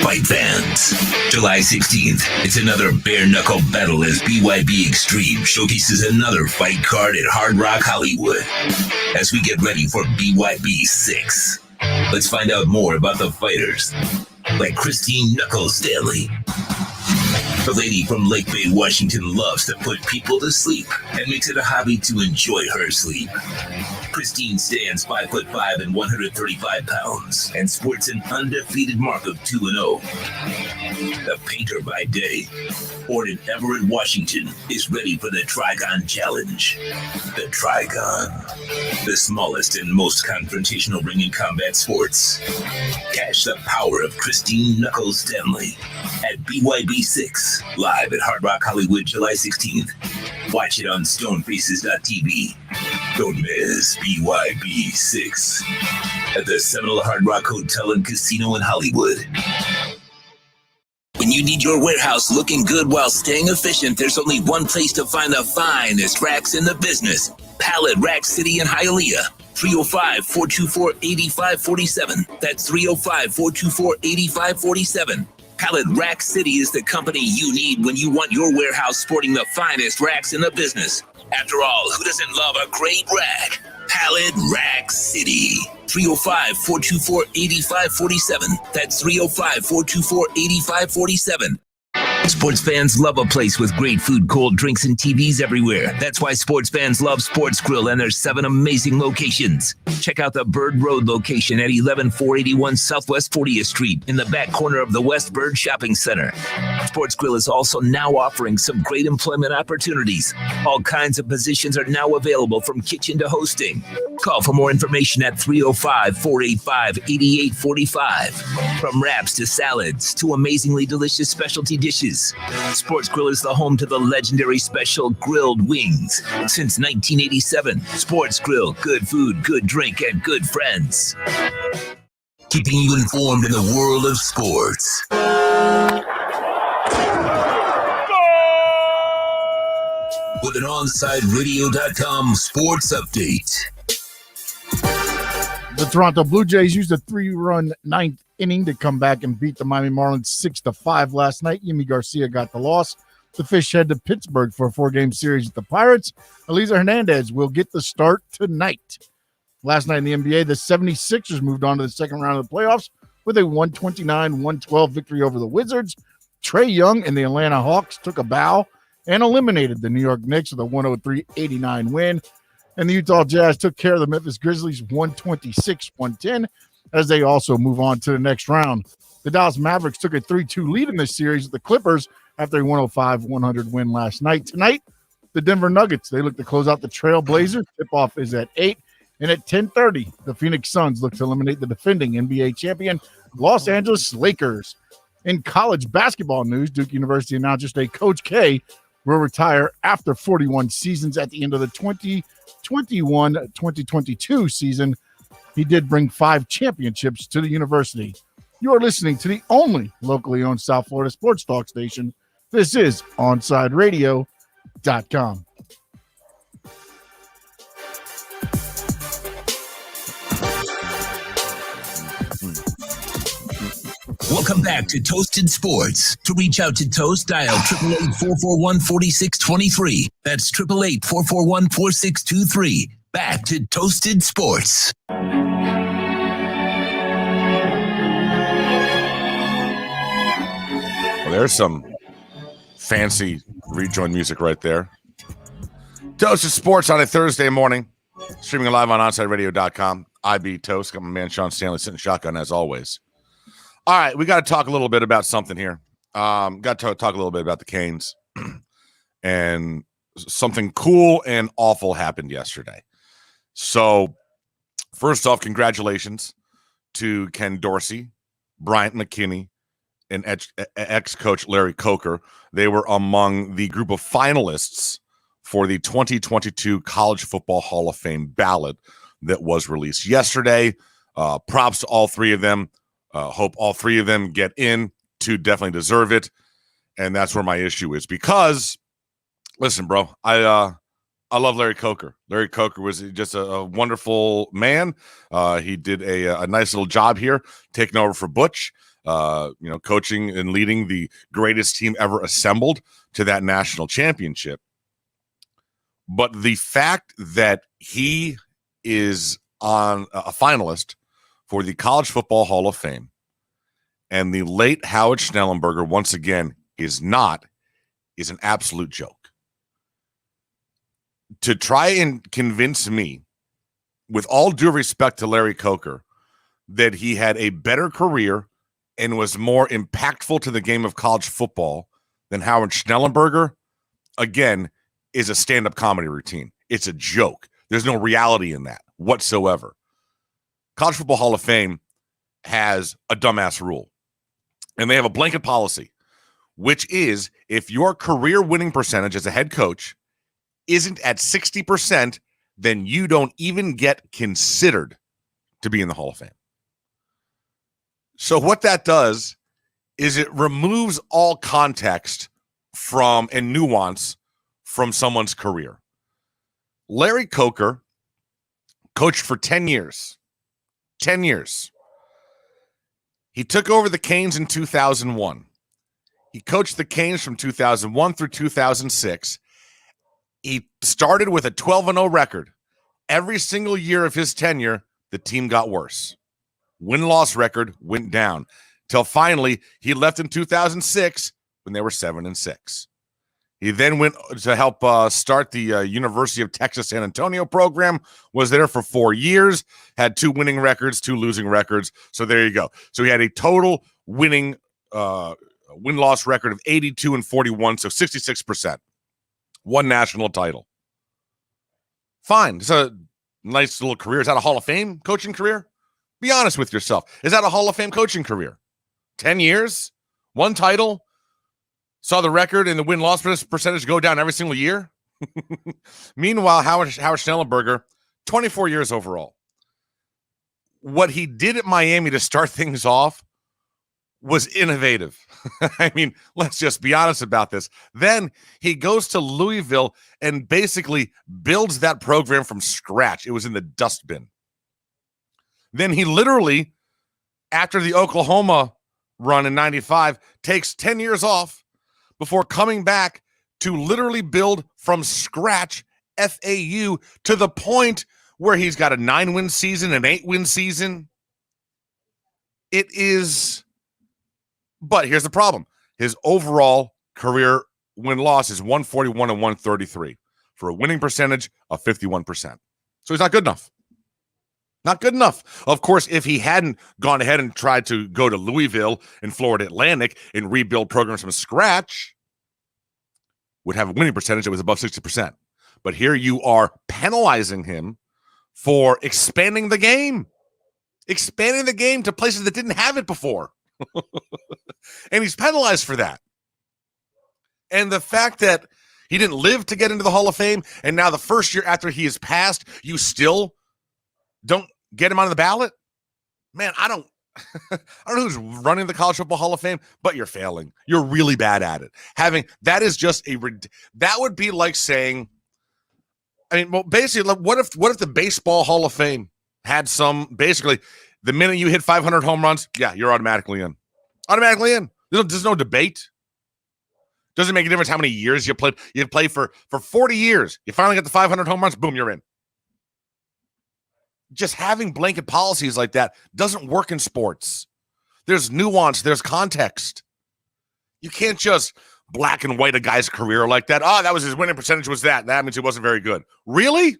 Fight fans, July 16th, it's another bare-knuckle battle as BYB Extreme showcases another fight card at Hard Rock Hollywood. As we get ready for BYB 6, let's find out more about the fighters, like Christine Knuckle Stanley. The lady from Lake Bay, Washington loves to put people to sleep and makes it a hobby to enjoy her sleep. Christine stands 5'5" and 135 pounds and sports an undefeated mark of 2-0. The painter by day, born in Everett, Washington, is ready for the Trigon Challenge. The Trigon, the smallest and most confrontational ring in combat sports. Catch the power of Christine Knuckle Stanley at BYB 6. Live at Hard Rock Hollywood, July 16th. Watch it on stonefaces.tv. Don't miss BYB 6 at the Seminole Hard Rock Hotel and Casino in Hollywood. When you need your warehouse looking good while staying efficient, there's only one place to find the finest racks in the business. Pallet Rack City in Hialeah. 305-424-8547. That's 305-424-8547. Pallet Rack City is the company you need when you want your warehouse sporting the finest racks in the business. After all, who doesn't love a great rack? Pallet Rack City. 305-424-8547. That's 305-424-8547. Sports fans love a place with great food, cold drinks, and TVs everywhere. That's why sports fans love Sports Grill and their 7 amazing locations. Check out the Bird Road location at 11481 Southwest 40th Street in the back corner of the West Bird Shopping Center. Sports Grill is also now offering some great employment opportunities. All kinds of positions are now available from kitchen to hosting. Call for more information at 305-485-8845. From wraps to salads to amazingly delicious specialty dishes, Sports Grill is the home to the legendary special grilled wings. Since 1987, Sports Grill, good food, good drink, and good friends. Keeping you informed in the world of sports. With an OnsideRadio.com sports update. The Toronto Blue Jays used a 3-run ninth inning to come back and beat the Miami Marlins 6-5 last night. Yimi Garcia got the loss. The Fish head to Pittsburgh for a 4-game series with the Pirates. Eliezer Hernandez will get the start tonight. Last night in the NBA, the 76ers moved on to the second round of the playoffs with a 129-112 victory over the Wizards. Trae Young and the Atlanta Hawks took a bow and eliminated the New York Knicks with a 103-89 win. And the Utah Jazz took care of the Memphis Grizzlies 126-110 as they also move on to the next round. The Dallas Mavericks took a 3-2 lead in this series with the Clippers after a 105-100 win last night. Tonight, the Denver Nuggets, they look to close out the Trail Blazers. Tip-off is at 8. And at 10:30, the Phoenix Suns look to eliminate the defending NBA champion Los Angeles Lakers. In college basketball news, Duke University announced just a Coach K will retire after 41 seasons at the end of the 2021-2022 season. He did bring 5 championships to the university. You are listening to the only locally owned South Florida sports talk station. This is OnSideRadio.com. Welcome back to Toasted Sports. To reach out to Toast, dial 888-441-4623. That's 888-441-4623. Back to Toasted Sports. Well, there's some fancy rejoin music right there. Toasted Sports on a Thursday morning. Streaming live on OnSideRadio.com. I be Toast. Got my man Sean Stanley sitting shotgun as always. All right, we got to talk a little bit about something here. Got to talk a little bit about the Canes. And something cool and awful happened yesterday. So, first off, congratulations to Ken Dorsey, Bryant McKinney, and ex-coach Larry Coker. They were among the group of finalists for the 2022 College Football Hall of Fame ballot that was released yesterday. Props to all 3 of them. Hope all 3 of them get in. 2 definitely deserve it. And that's where my issue is. Because, listen, bro, I love Larry Coker. Larry Coker was just a wonderful man. He did a nice little job here, taking over for Butch, coaching and leading the greatest team ever assembled to that national championship. But the fact that he is on a finalist for the College Football Hall of Fame, and the late Howard Schnellenberger, once again, is an absolute joke. To try and convince me, with all due respect to Larry Coker, that he had a better career and was more impactful to the game of college football than Howard Schnellenberger, again, is a stand-up comedy routine. It's a joke. There's no reality in that whatsoever. College Football Hall of Fame has a dumbass rule, and they have a blanket policy, which is if your career winning percentage as a head coach isn't at 60%, then you don't even get considered to be in the Hall of Fame. So what that does is it removes all context from and nuance from someone's career. Larry Coker coached for 10 years. 10 years. He took over the Canes in 2001. He coached the Canes from 2001 through 2006. He started with a 12-0 record. Every single year of his tenure, the team got worse. Win-loss record went down till finally he left in 2006 when they were 7-6. He then went to help start the University of Texas San Antonio program, was there for 4 years, had 2 winning records, 2 losing records. So there you go. So he had a total winning win-loss record of 82-41, so 66%. 1 national title. Fine. It's a nice little career. Is that a Hall of Fame coaching career? Be honest with yourself. Is that a Hall of Fame coaching career? 10 years? 1 title? Saw the record and the win-loss percentage go down every single year? Meanwhile, Howard Schnellenberger, 24 years overall. What he did at Miami to start things off was innovative. I mean, let's just be honest about this. Then he goes to Louisville and basically builds that program from scratch. It was in the dustbin. Then he literally, after the Oklahoma run in 95, takes 10 years off before coming back to literally build from scratch FAU to the point where he's got a 9-win season, an 8-win season. It is, but here's the problem. His overall career win-loss is 141 and 133 for a winning percentage of 51%. So he's not good enough. Not good enough. Of course, if he hadn't gone ahead and tried to go to Louisville and Florida Atlantic and rebuild programs from scratch, would have a winning percentage that was above 60%. But here you are penalizing him for expanding the game to places that didn't have it before. And he's penalized for that. And the fact that He didn't live to get into the Hall of Fame, and now the first year after he is passed, you still don't get him on the ballot? Man, I don't know who's running the College Football Hall of Fame, but you're failing. You're really bad at it. That is just that would be like saying, basically, what if the Baseball Hall of Fame had basically, the minute you hit 500 home runs, yeah, you're automatically in. Automatically in. There's no debate. Doesn't make a difference how many years you played. You played for 40 years. You finally get the 500 home runs, boom, you're in. Just having blanket policies like that doesn't work in sports. There's nuance. There's context. You can't just black and white a guy's career like that. Oh, that was his winning percentage was that. That means he wasn't very good. Really?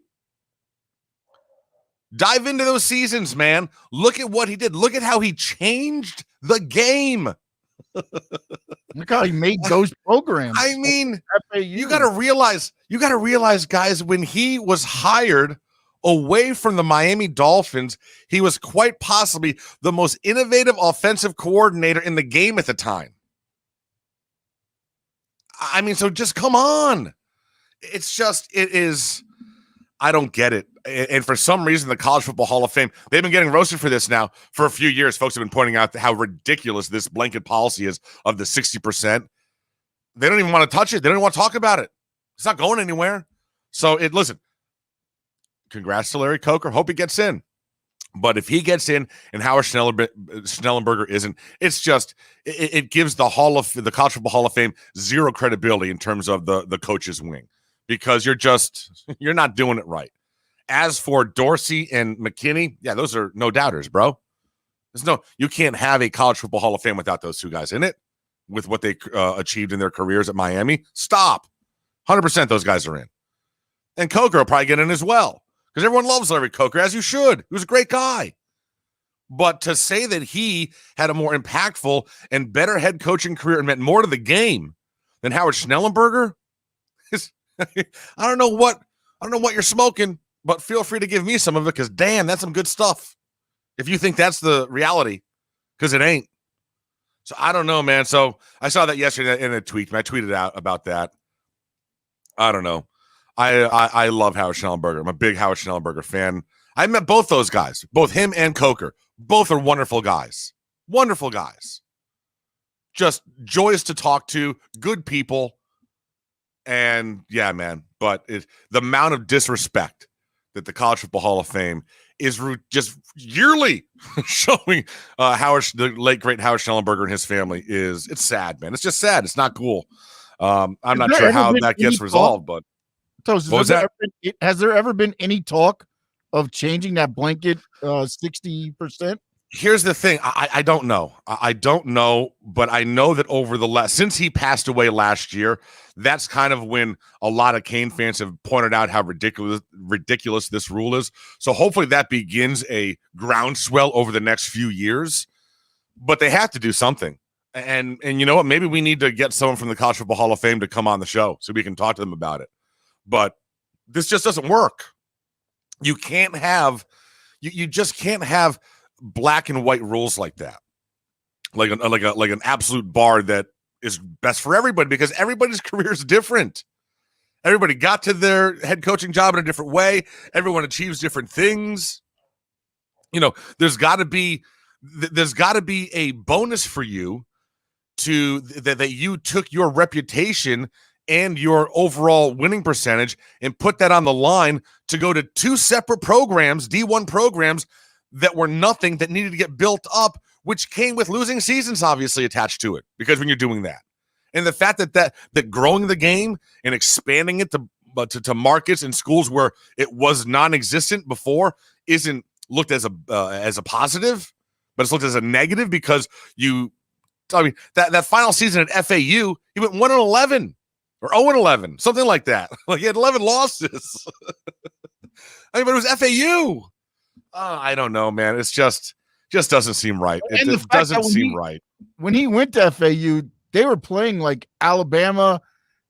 Dive into those seasons, man. Look at what he did. Look at how he changed the game. Look how he made those programs. I mean, you got to realize, guys, when he was hired away from the Miami Dolphins, he was quite possibly the most innovative offensive coordinator in the game at the time. I mean, so just come on. It is, I don't get it. And for some reason, the College Football Hall of Fame, they've been getting roasted for this now for a few years. Folks have been pointing out how ridiculous this blanket policy is of the 60%. They don't even want to touch it. They don't even want to talk about it. It's not going anywhere. So listen, congrats to Larry Coker. Hope he gets in. But if he gets in and Howard Schnellenberger isn't, it's just, it gives the College Football Hall of Fame zero credibility in terms of the coach's wing, because you're not doing it right. As for Dorsey and McKinney, yeah, those are no doubters, bro. You can't have a College Football Hall of Fame without those two guys in it, with what they achieved in their careers at Miami. Stop. 100% those guys are in. And Coker will probably get in as well, because everyone loves Larry Coker, as you should. He was a great guy. But to say that he had a more impactful and better head coaching career and meant more to the game than Howard Schnellenberger, I don't know what you're smoking. But feel free to give me some of it, because, damn, that's some good stuff. If you think that's the reality, because it ain't. So I don't know, man. So I saw that yesterday in a tweet. I tweeted out about that. I don't know. I love Howard Schnellenberger. I'm a big Howard Schnellenberger fan. I met both those guys, both him and Coker. Both are wonderful guys. Wonderful guys. Just joyous to talk to, good people. And, yeah, man. But the amount of disrespect that the College Football Hall of Fame is just yearly showing the late great Howard Schnellenberger and his family it's sad, man. It's just sad. It's not cool. I'm not sure how that gets resolved, but has there ever been any talk of changing that blanket 60%? Here's the thing. I don't know. I don't know, but I know that since he passed away last year, that's kind of when a lot of Cane fans have pointed out how ridiculous this rule is. So hopefully that begins a groundswell over the next few years. But they have to do something. And you know what? Maybe we need to get someone from the College Football Hall of Fame to come on the show so we can talk to them about it. But this just doesn't work. You can't have you just can't have black and white rules like that, like an absolute bar that is best for everybody, because everybody's career is different. Everybody got to their head coaching job in a different way. Everyone achieves different things. There's got to be a bonus for you that you took your reputation and your overall winning percentage and put that on the line to go to two separate programs, D1 programs, that were nothing, that needed to get built up, which came with losing seasons obviously attached to it, because when you're doing that, and the fact that growing the game and expanding it to markets and schools where it was non-existent before isn't looked as a positive, but it's looked as a negative, because that final season at FAU, he went 1-11 or 0-11, something like that. Like, he had 11 losses. But it was FAU. I don't know, man. It's just doesn't seem right. It doesn't seem right. When he went to FAU, they were playing like Alabama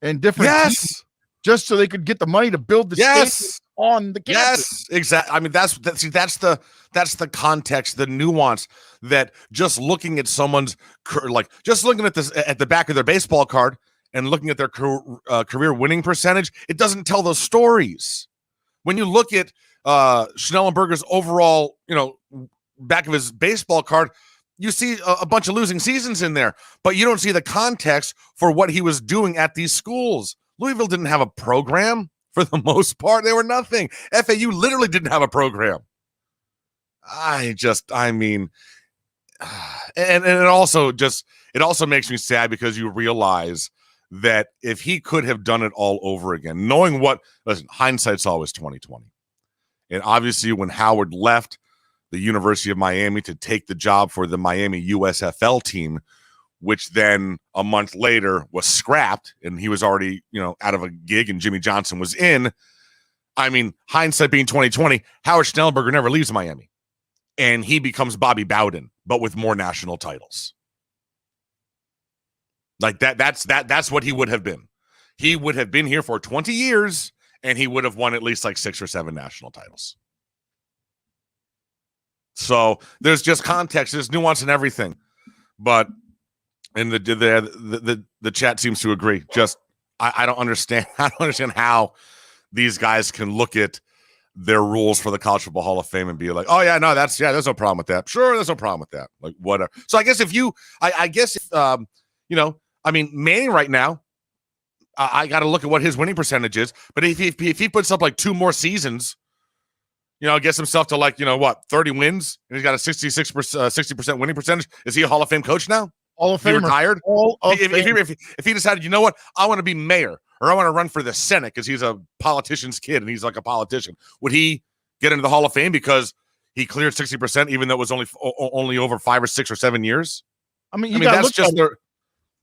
and different teams just so they could get the money to build the stadium on the campus. Yes, exactly. I mean, that's the context, the nuance, that just looking at someone's, like, just looking at this at the back of their baseball card and looking at their career winning percentage, it doesn't tell those stories. When you look at Schnellenberger's overall, back of his baseball card, you see a bunch of losing seasons in there, but you don't see the context for what he was doing at these schools. Louisville didn't have a program for the most part. They were nothing. FAU literally didn't have a program. And it also makes me sad because you realize that if he could have done it all over again, knowing hindsight's always 2020. And obviously when Howard left the University of Miami to take the job for the Miami USFL team, which then a month later was scrapped and he was already, out of a gig and Jimmy Johnson was in. I mean, hindsight being 2020, Howard Schnellenberger never leaves Miami and he becomes Bobby Bowden, but with more national titles. Like that's what he would have been. He would have been here for 20 years and he would have won at least like 6 or 7 national titles. So there's just context, there's nuance in everything. But and the chat seems to agree. Just I don't understand. I don't understand how these guys can look at their rules for the College Football Hall of Fame and be like, oh yeah, no, there's no problem with that. Sure, there's no problem with that. Like whatever. So I guess if Manning right now, I got to look at what his winning percentage is. But if he puts up like 2 more seasons, gets himself to 30 wins, and he's got a 60% winning percentage. Is he a Hall of Fame coach now? Hall of Fame retired? If he decided, you know what, I want to be mayor or I want to run for the Senate because he's a politician's kid and he's like a politician, would he get into the Hall of Fame because he cleared 60% even though it was only over 5 or 6 or 7 years? That's just their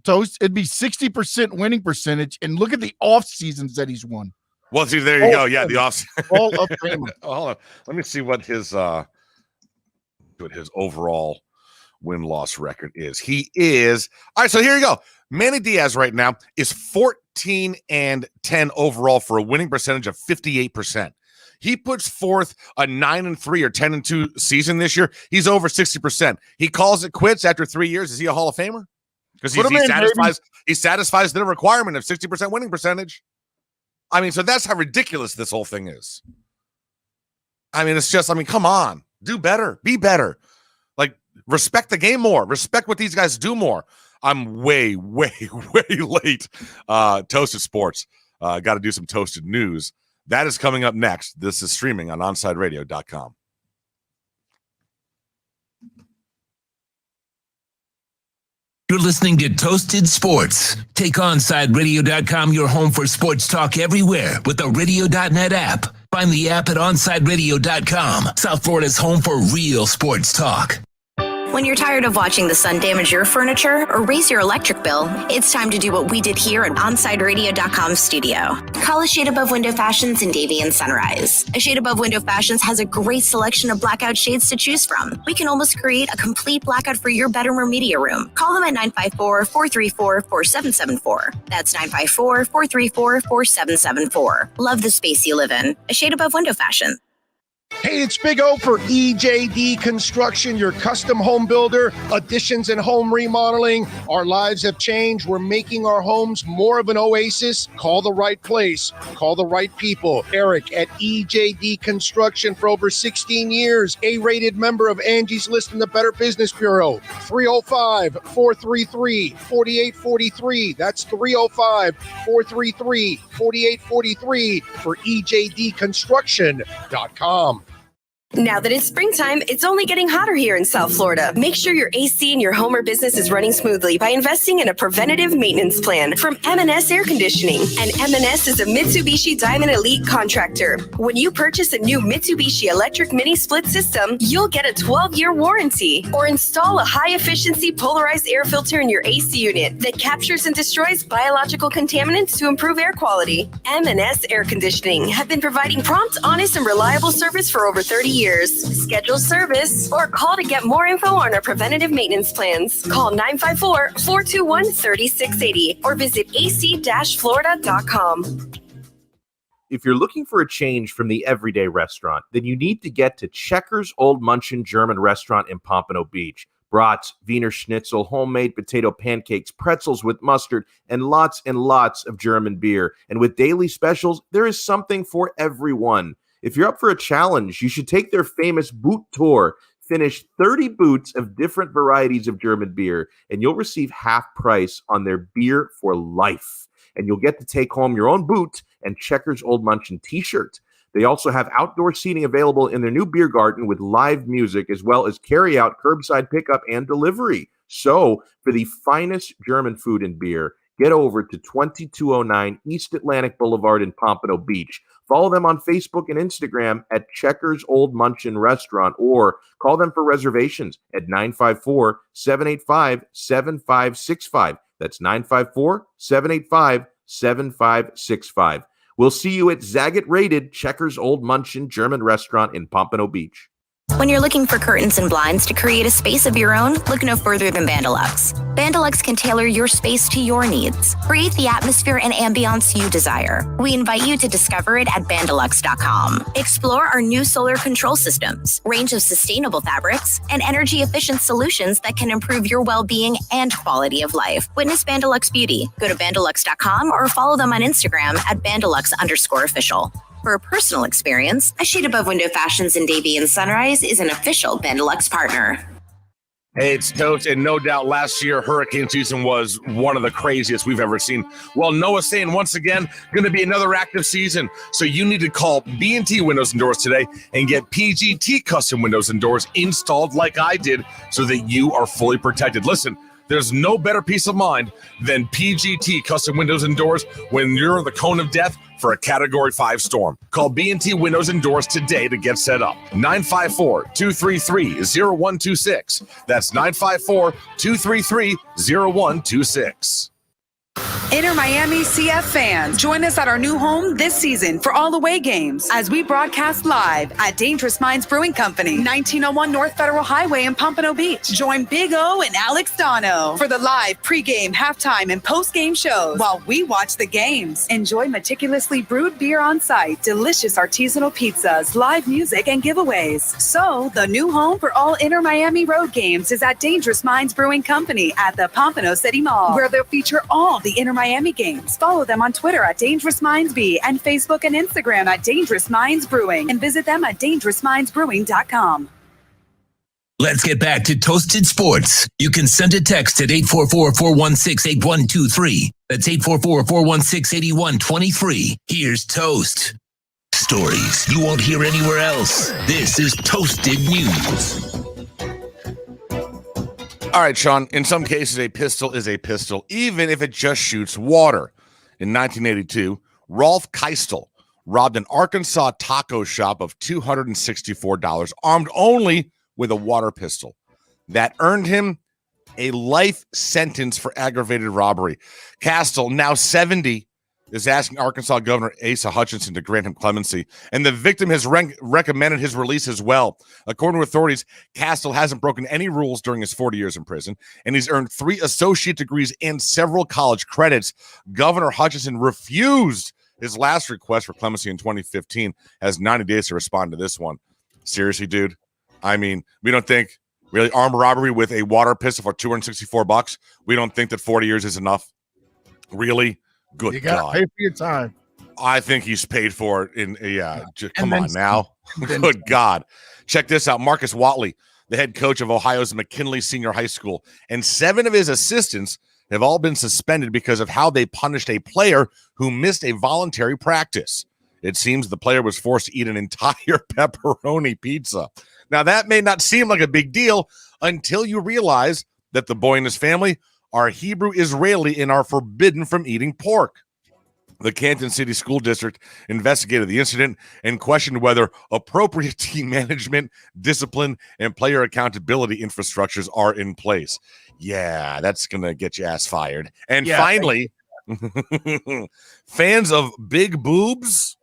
Toast. It'd be 60% winning percentage, and look at the off seasons that he's won. Well, see, there you go. Yeah, the off. All of Fame. Hold on. Let me see what his overall win-loss record is. He is all right. So here you go. Manny Diaz right now is 14-10 overall for a winning percentage of 58%. He puts forth a 9-3 or 10-2 season this year. He's over 60%. He calls it quits after 3 years. Is he a Hall of Famer? Because he satisfies the requirement of 60% winning percentage. So that's how ridiculous this whole thing is. It's just, come on, do better, be better. Like, respect the game more, respect what these guys do more. I'm way, way, way late. Toasted Sports. Got to do some toasted news. That is coming up next. This is streaming on OnsideRadio.com. You're listening to Toasted Sports. Take OnsideRadio.com, your home for sports talk everywhere with the Radio.net app. Find the app at OnsideRadio.com, South Florida's home for real sports talk. When you're tired of watching the sun damage your furniture or raise your electric bill, it's time to do what we did here at OnsideRadio.com studio. Call A Shade Above Window Fashions in Davie and Sunrise. A Shade Above Window Fashions has a great selection of blackout shades to choose from. We can almost create a complete blackout for your bedroom or media room. Call them at 954-434-4774. That's 954-434-4774. Love the space you live in. A Shade Above Window Fashion. Hey, it's Big O for EJD Construction, your custom home builder, additions and home remodeling. Our lives have changed. We're making our homes more of an oasis. Call the right place. Call the right people. Eric at EJD Construction for over 16 years. A-rated member of Angie's List in the Better Business Bureau. 305-433-4843. That's 305-433-4843 for EJDconstruction.com. Now that it's springtime, it's only getting hotter here in South Florida. Make sure your AC in your home or business is running smoothly by investing in a preventative maintenance plan from M&S Air Conditioning. And M&S is a Mitsubishi Diamond Elite contractor. When you purchase a new Mitsubishi electric mini split system, you'll get a 12-year warranty. Or install a high-efficiency polarized air filter in your AC unit that captures and destroys biological contaminants to improve air quality. M&S Air Conditioning have been providing prompt, honest, and reliable service for over 30 years. Schedule service or call to get more info on our preventative maintenance plans. Call 954-421-3680 or visit ac-florida.com. If you're looking for a change from the everyday restaurant, then you need to get to Checkers Old Munchin German Restaurant in Pompano Beach. brats, Wiener Schnitzel, homemade potato pancakes, pretzels with mustard, and lots of German beer. And with daily specials, there is something for everyone. If you're up for a challenge, you should take their famous boot tour. Finish 30 boots of different varieties of German beer, and you'll receive half price on their beer for life. And you'll get to take home your own boot and Checkers Old Munchin t-shirt. They also have outdoor seating available in their new beer garden with live music, as well as carry-out, curbside pickup, and delivery. So, for the finest German food and beer, get over to 2209 East Atlantic Boulevard in Pompano Beach. Follow them on Facebook and Instagram at Checkers Old Munchin Restaurant, or call them for reservations at 954-785-7565. That's 954-785-7565. We'll see you at Zagat-rated Checkers Old Munchin German Restaurant in Pompano Beach. When you're looking for curtains and blinds to create a space of your own, look no further than Bandalux. Bandalux can tailor your space to your needs. Create the atmosphere and ambiance you desire. We invite you to discover it at Bandalux.com. Explore our new solar control systems, range of sustainable fabrics, and energy-efficient solutions that can improve your well-being and quality of life. Witness Bandalux Beauty. Go to Bandalux.com or follow them on Instagram at Bandalux_official. For a personal experience, A Shade Above Window Fashions in Davie and Sunrise is an official Bandalux partner. Hey, it's Toast, and no doubt last year hurricane season was one of the craziest we've ever seen. Well, Noah's saying once again, going to be another active season. So you need to call B&T Windows and Doors today and get PGT custom windows and doors installed like I did so that you are fully protected. Listen, there's no better peace of mind than PGT custom windows and doors when you're in the cone of death for a Category 5 storm. Call B&T Windows and Doors today to get set up. 954-233-0126. That's 954-233-0126. Inter Miami CF fans, join us at our new home this season for all away games as we broadcast live at Dangerous Minds Brewing Company, 1901 North Federal Highway in Pompano Beach. Join Big O and Alex Dono for the live pregame, halftime, and postgame shows while we watch the games. Enjoy meticulously brewed beer on site, delicious artisanal pizzas, live music, and giveaways. So, the new home for all Inter Miami road games is at Dangerous Minds Brewing Company at the Pompano City Mall, where they'll feature all the Inter Miami games. Follow them on Twitter at Dangerous Minds B and Facebook and Instagram at Dangerous Minds Brewing, and visit them at dangerousmindsbrewing.com. Let's get back to Toasted Sports. You can send a text at 844-416-8123. That's 844-416-8123. Here's Toast. Stories you won't hear anywhere else. This is Toasted News. All right, Sean, in some cases, a pistol is a pistol, even if it just shoots water. In 1982, Rolf Keistel robbed an Arkansas taco shop of $264, armed only with a water pistol. That earned him a life sentence for aggravated robbery. Keistel, now 70, is asking Arkansas Governor Asa Hutchinson to grant him clemency, and the victim has recommended his release as well. According to authorities, Keistel hasn't broken any rules during his 40 years in prison, and he's earned 3 associate degrees and several college credits. Governor Hutchinson refused his last request for clemency in 2015, has 90 days to respond to this one. Seriously, dude? I mean, we don't think really armed robbery with a water pistol for $264? We don't think that 40 years is enough? Really? Good you gotta God. pay for your time. I think he's paid for it come on now. Good God. Check this out. Marcus Watley, the head coach of Ohio's McKinley Senior High School, and 7 of his assistants have all been suspended because of how they punished a player who missed a voluntary practice. It seems the player was forced to eat an entire pepperoni pizza. Now, that may not seem like a big deal until you realize that the boy and his family are Hebrew Israeli and are forbidden from eating pork. The Canton City School District investigated the incident and questioned whether appropriate team management, discipline, and player accountability infrastructures are in place. Yeah, that's going to get your ass fired. And finally, fans of big boobs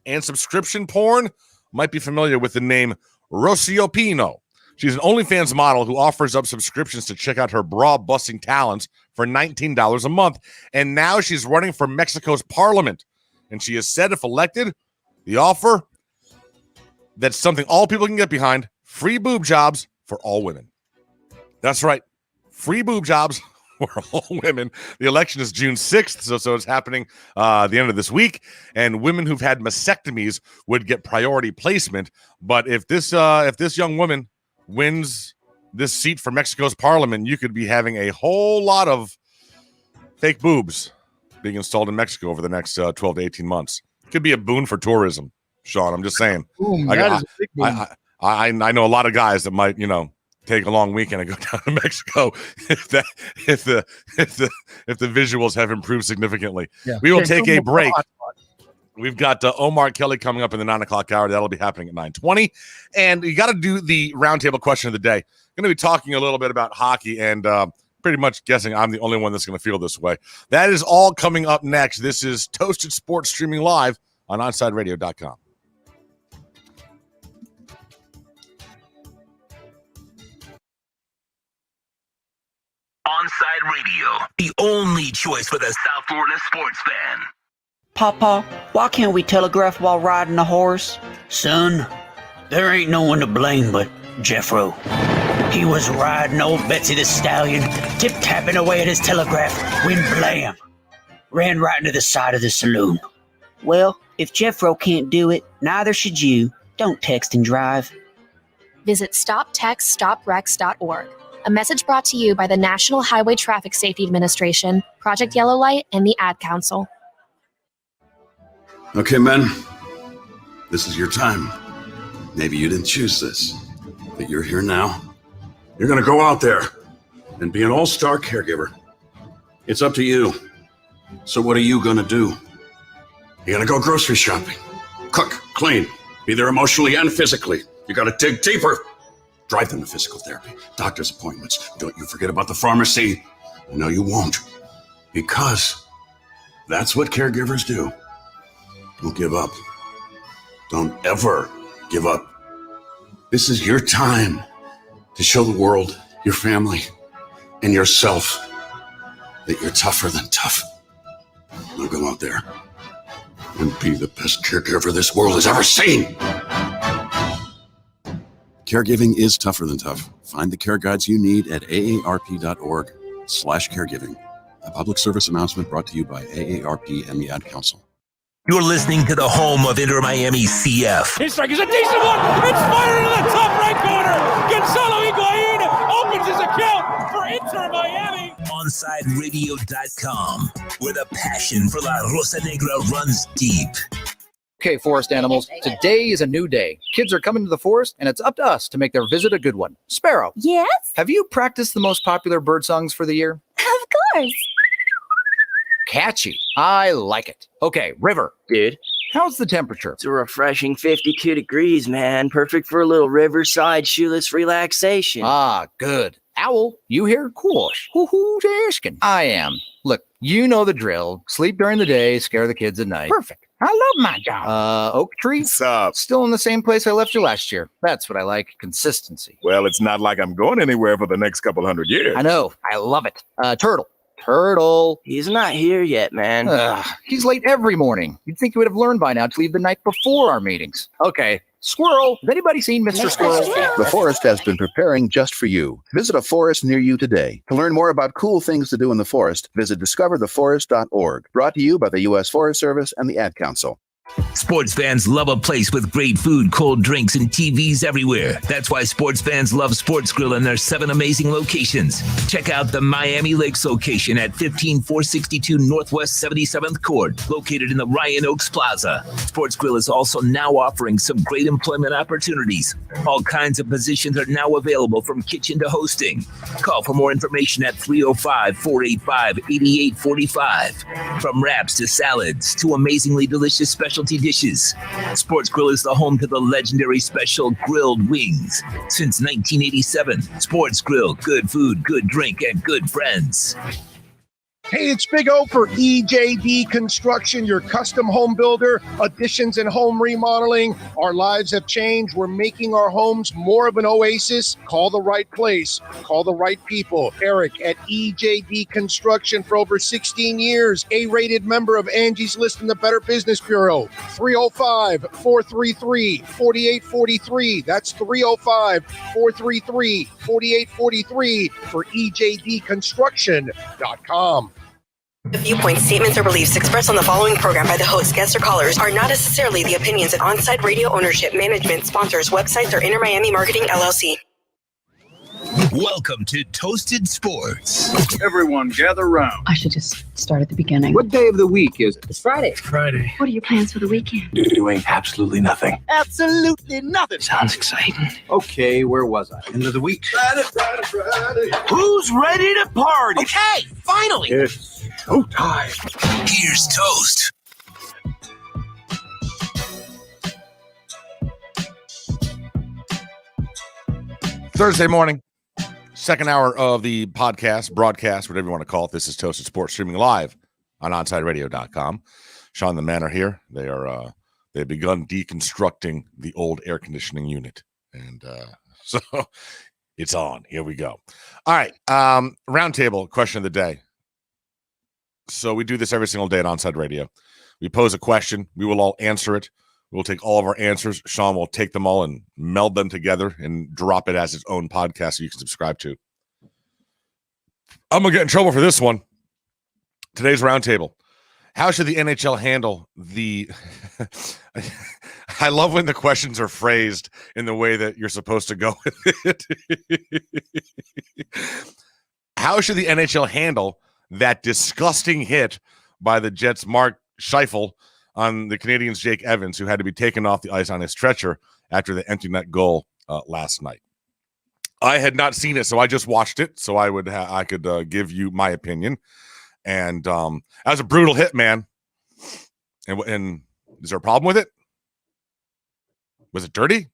and subscription porn might be familiar with the name Rocio Pino. She's an OnlyFans model who offers up subscriptions to check out her bra-busting talents for $19 a month. And now she's running for Mexico's parliament. And she has said if elected, the offer, that's something all people can get behind, free boob jobs for all women. That's right. Free boob jobs for all women. The election is June 6th, so it's happening the end of this week. And women who've had mastectomies would get priority placement. But if this young woman wins this seat for Mexico's parliament, you could be having a whole lot of fake boobs being installed in Mexico over the next 12 to 18 months. Could be a boon for tourism, Sean. I'm just saying. Boom, that is a big boom. I know a lot of guys that might, take a long weekend and go down to Mexico if the visuals have improved significantly. Yeah. We will take a break. We've got Omar Kelly coming up in the 9 o'clock hour. That'll be happening at 9:20. And you got to do the roundtable question of the day. Going to be talking a little bit about hockey and pretty much guessing I'm the only one that's going to feel this way. That is all coming up next. This is Toasted Sports streaming live on OnSideRadio.com. Onside Radio, the only choice for the South Florida sports fan. Papa, why can't we telegraph while riding a horse? Son, there ain't no one to blame but Jeffro. He was riding old Betsy the Stallion, tip-tapping away at his telegraph, when blam, ran right into the side of the saloon. Well, if Jeffro can't do it, neither should you. Don't text and drive. Visit StopTextStopWrecks.org. A message brought to you by the National Highway Traffic Safety Administration, Project Yellow Light, and the Ad Council. Okay, men, this is your time. Maybe you didn't choose this, but you're here now. You're going to go out there and be an all-star caregiver. It's up to you. So what are you going to do? You're going to go grocery shopping, cook, clean, be there emotionally and physically. You got to dig deeper. Drive them to physical therapy, doctor's appointments. Don't you forget about the pharmacy. No, you won't. Because that's what caregivers do. Don't give up. Don't ever give up. This is your time to show the world, your family, and yourself that you're tougher than tough. Now go out there and be the best caregiver this world has ever seen. Caregiving is tougher than tough. Find the care guides you need at aarp.org/caregiving. A public service announcement brought to you by AARP and the Ad Council. You're listening to the home of Inter Miami CF. His strike is a decent one. It's fired into the top right corner. Gonzalo Higuain opens his account for Inter Miami. OnSideRadio.com, where the passion for La Rosa Negra runs deep. Okay, forest animals, today is a new day. Kids are coming to the forest, and it's up to us to make their visit a good one. Sparrow. Yes? Have you practiced the most popular bird songs for the year? Of course. Catchy. I like it. Okay, River. Dude. How's the temperature? It's a refreshing 52 degrees, man. Perfect for a little riverside shoeless relaxation. Ah, good. Owl, you here? Course. Who's asking? I am. Look, you know the drill. Sleep during the day, scare the kids at night. Perfect. I love my job. Oak Tree? What's up? Still in the same place I left you last year. That's what I like. Consistency. Well, it's not like I'm going anywhere for the next couple hundred years. I know. I love it. Turtle. He's not here yet, man. He's late every morning. You'd think he would have learned by now to leave the night before our meetings. Okay. Squirrel. Has anybody seen Mr. Squirrel? The forest has been preparing just for you. Visit a forest near you today. To learn more about cool things to do in the forest, visit discovertheforest.org. Brought to you by the U.S. Forest Service and the Ad Council. Sports fans love a place with great food, cold drinks, and TVs everywhere. That's why sports fans love Sports Grill and their 7 amazing locations. Check out the Miami Lakes location at 15462 Northwest 77th Court, located in the Ryan Oaks Plaza. Sports Grill is also now offering some great employment opportunities. All kinds of positions are now available, from kitchen to hosting. Call for more information at 305-485-8845. From wraps to salads to amazingly delicious specialty dishes, Sports Grill is the home to the legendary special grilled wings. Since 1987, Sports Grill, good food, good drink, and good friends. Hey, it's Big O for EJD Construction, your custom home builder, additions and home remodeling. Our lives have changed. We're making our homes more of an oasis. Call the right place. Call the right people. Eric at EJD Construction for over 16 years. A-rated member of Angie's List in the Better Business Bureau. 305-433-4843. That's 305-433-4843 for EJDconstruction.com. The viewpoints, statements, or beliefs expressed on the following program by the host, guests, or callers are not necessarily the opinions of Onside Radio ownership, management, sponsors, websites, or Inter Miami Marketing, LLC. Welcome to Toasted Sports. Everyone gather round. I should just start at the beginning. What day of the week is it? It's Friday. Friday. What are your plans for the weekend? Doing absolutely nothing. Absolutely nothing. Sounds exciting. Okay, where was I? End of the week. Friday. Who's ready to party? Okay, finally. It's showtime. Here's Toast. Thursday morning, second hour of the podcast, broadcast, whatever you want to call it. This is Toasted Sports, streaming live on OnsideRadio.com. Sean and the man are here. They've begun deconstructing the old air conditioning unit, and so it's on. Here we go. All right, roundtable question of the day. So we do this every single day at Onside Radio. We pose a question. We will all answer it. We'll take all of our answers. Sean will take them all and meld them together and drop it as its own podcast so you can subscribe to. I'm going to get in trouble for this one. Today's roundtable. How should the NHL handle the... I love when the questions are phrased in the way that you're supposed to go with it. How should the NHL handle that disgusting hit by the Jets' Mark Scheifele on the Canadiens' Jake Evans, who had to be taken off the ice on his stretcher after the empty net goal last night? I had not seen it, so I just watched it, so I could give you my opinion. And that was a brutal hit, man. And is there a problem with it? Was it dirty?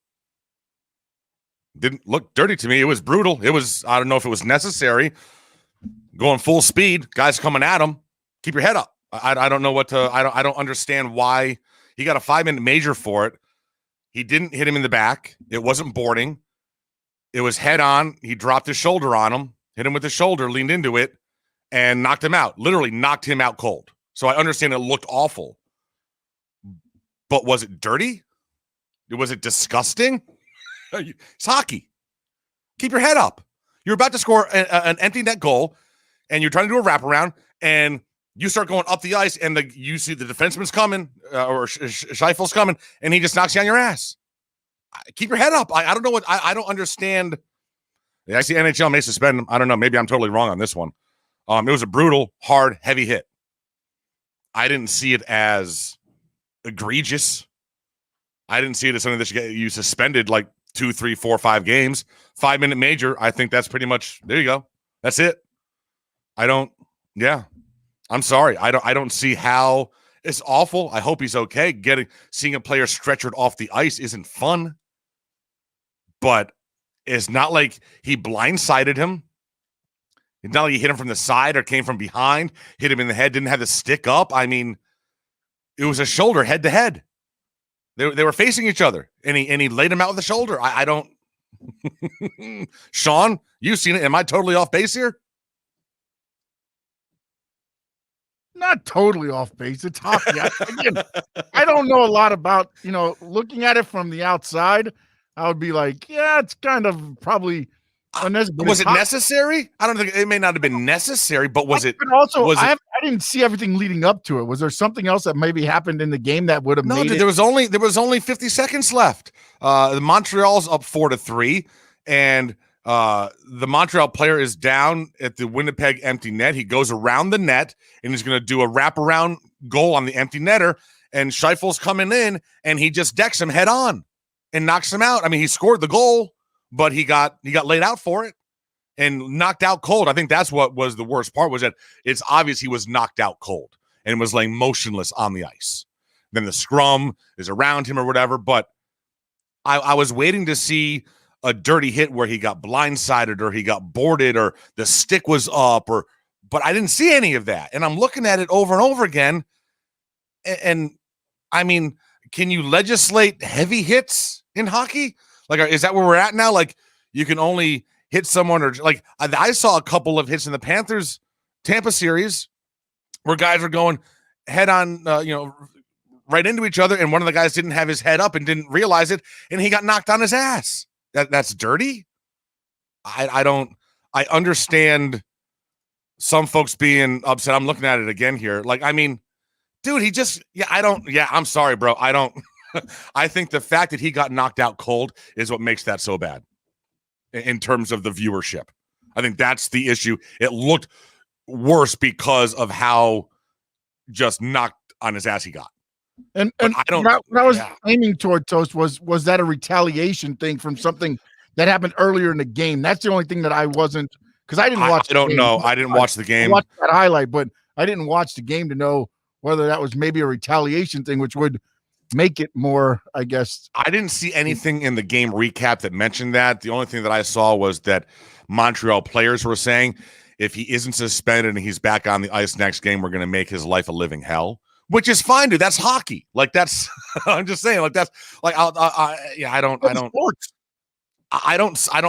Didn't look dirty to me. It was brutal. It was, I don't know if it was necessary. Going full speed, guys coming at him. Keep your head up. I don't know what to. I don't understand why he got a 5-minute major for it. He didn't hit him in the back. It wasn't boarding. It was head on. He dropped his shoulder on him, hit him with the shoulder, leaned into it, and knocked him out. Literally knocked him out cold. So I understand it looked awful, but was it dirty? Was it disgusting? It's hockey. Keep your head up. You're about to score an empty net goal, and you're trying to do a wraparound, and you start going up the ice, and you see the defenseman's coming, or Scheifele's coming, and he just knocks you on your ass. Keep your head up. I don't know what I don't understand. I see NHL may suspend him. I don't know. Maybe I'm totally wrong on this one. It was a brutal, hard, heavy hit. I didn't see it as egregious. I didn't see it as something that should get you suspended like 2, 3, 4, 5 games. 5-minute major. I think that's pretty much, there you go. That's it. I'm sorry. I don't see how. It's awful. I hope he's okay. Seeing a player stretchered off the ice isn't fun. But it's not like he blindsided him. It's not like he hit him from the side or came from behind, hit him in the head, didn't have the stick up. I mean, it was a shoulder head to head. They were facing each other, and he laid him out with the shoulder. I don't. Sean, you've seen it. Am I totally off base here? Not totally off base. It's hockey. I don't know a lot about, looking at it from the outside. I would be like, yeah, it's kind of probably unnecessary. Was it necessary? I don't think it may not have been necessary, but was it? But also, I didn't see everything leading up to it. Was there something else that maybe happened in the game that would have made it? There was only 50 seconds left. The Montreal's up 4-3, and the Montreal player is down at the Winnipeg empty net. He goes around the net, and he's going to do a wraparound goal on the empty netter, and Scheifele's coming in, and he just decks him head on and knocks him out. I mean, he scored the goal, but he got laid out for it and knocked out cold. I think that's what was the worst part, was that it's obvious he was knocked out cold and was laying motionless on the ice. Then the scrum is around him or whatever, but I was waiting to see a dirty hit where he got blindsided or he got boarded or the stick was up or But I didn't see any of that. And I'm looking at it over and over again. And I mean, can you legislate heavy hits in hockey? Like, is that where we're at now? Like, you can only hit someone, or like I saw a couple of hits in the Panthers Tampa series where guys were going head on, right into each other, and one of the guys didn't have his head up and didn't realize it, and he got knocked on his ass. That's dirty. I understand some folks being upset. I'm looking at it again here. Like, I mean, dude, I'm sorry, bro. I think the fact that he got knocked out cold is what makes that so bad in terms of the viewership. I think that's the issue. It looked worse because of how just knocked on his ass he got. And I don't. What I was aiming toward, Toast, was that a retaliation thing from something that happened earlier in the game? That's the only thing that I wasn't, because I didn't watch. I don't know. I didn't watch the game. I watched that highlight, but I didn't watch the game to know whether that was maybe a retaliation thing, which would make it more, I guess. I didn't see anything in the game recap that mentioned that. The only thing that I saw was that Montreal players were saying if he isn't suspended and he's back on the ice next game, we're going to make his life a living hell, which is fine, dude. That's hockey. Like, that's, I'm just saying, like, that's like, I don't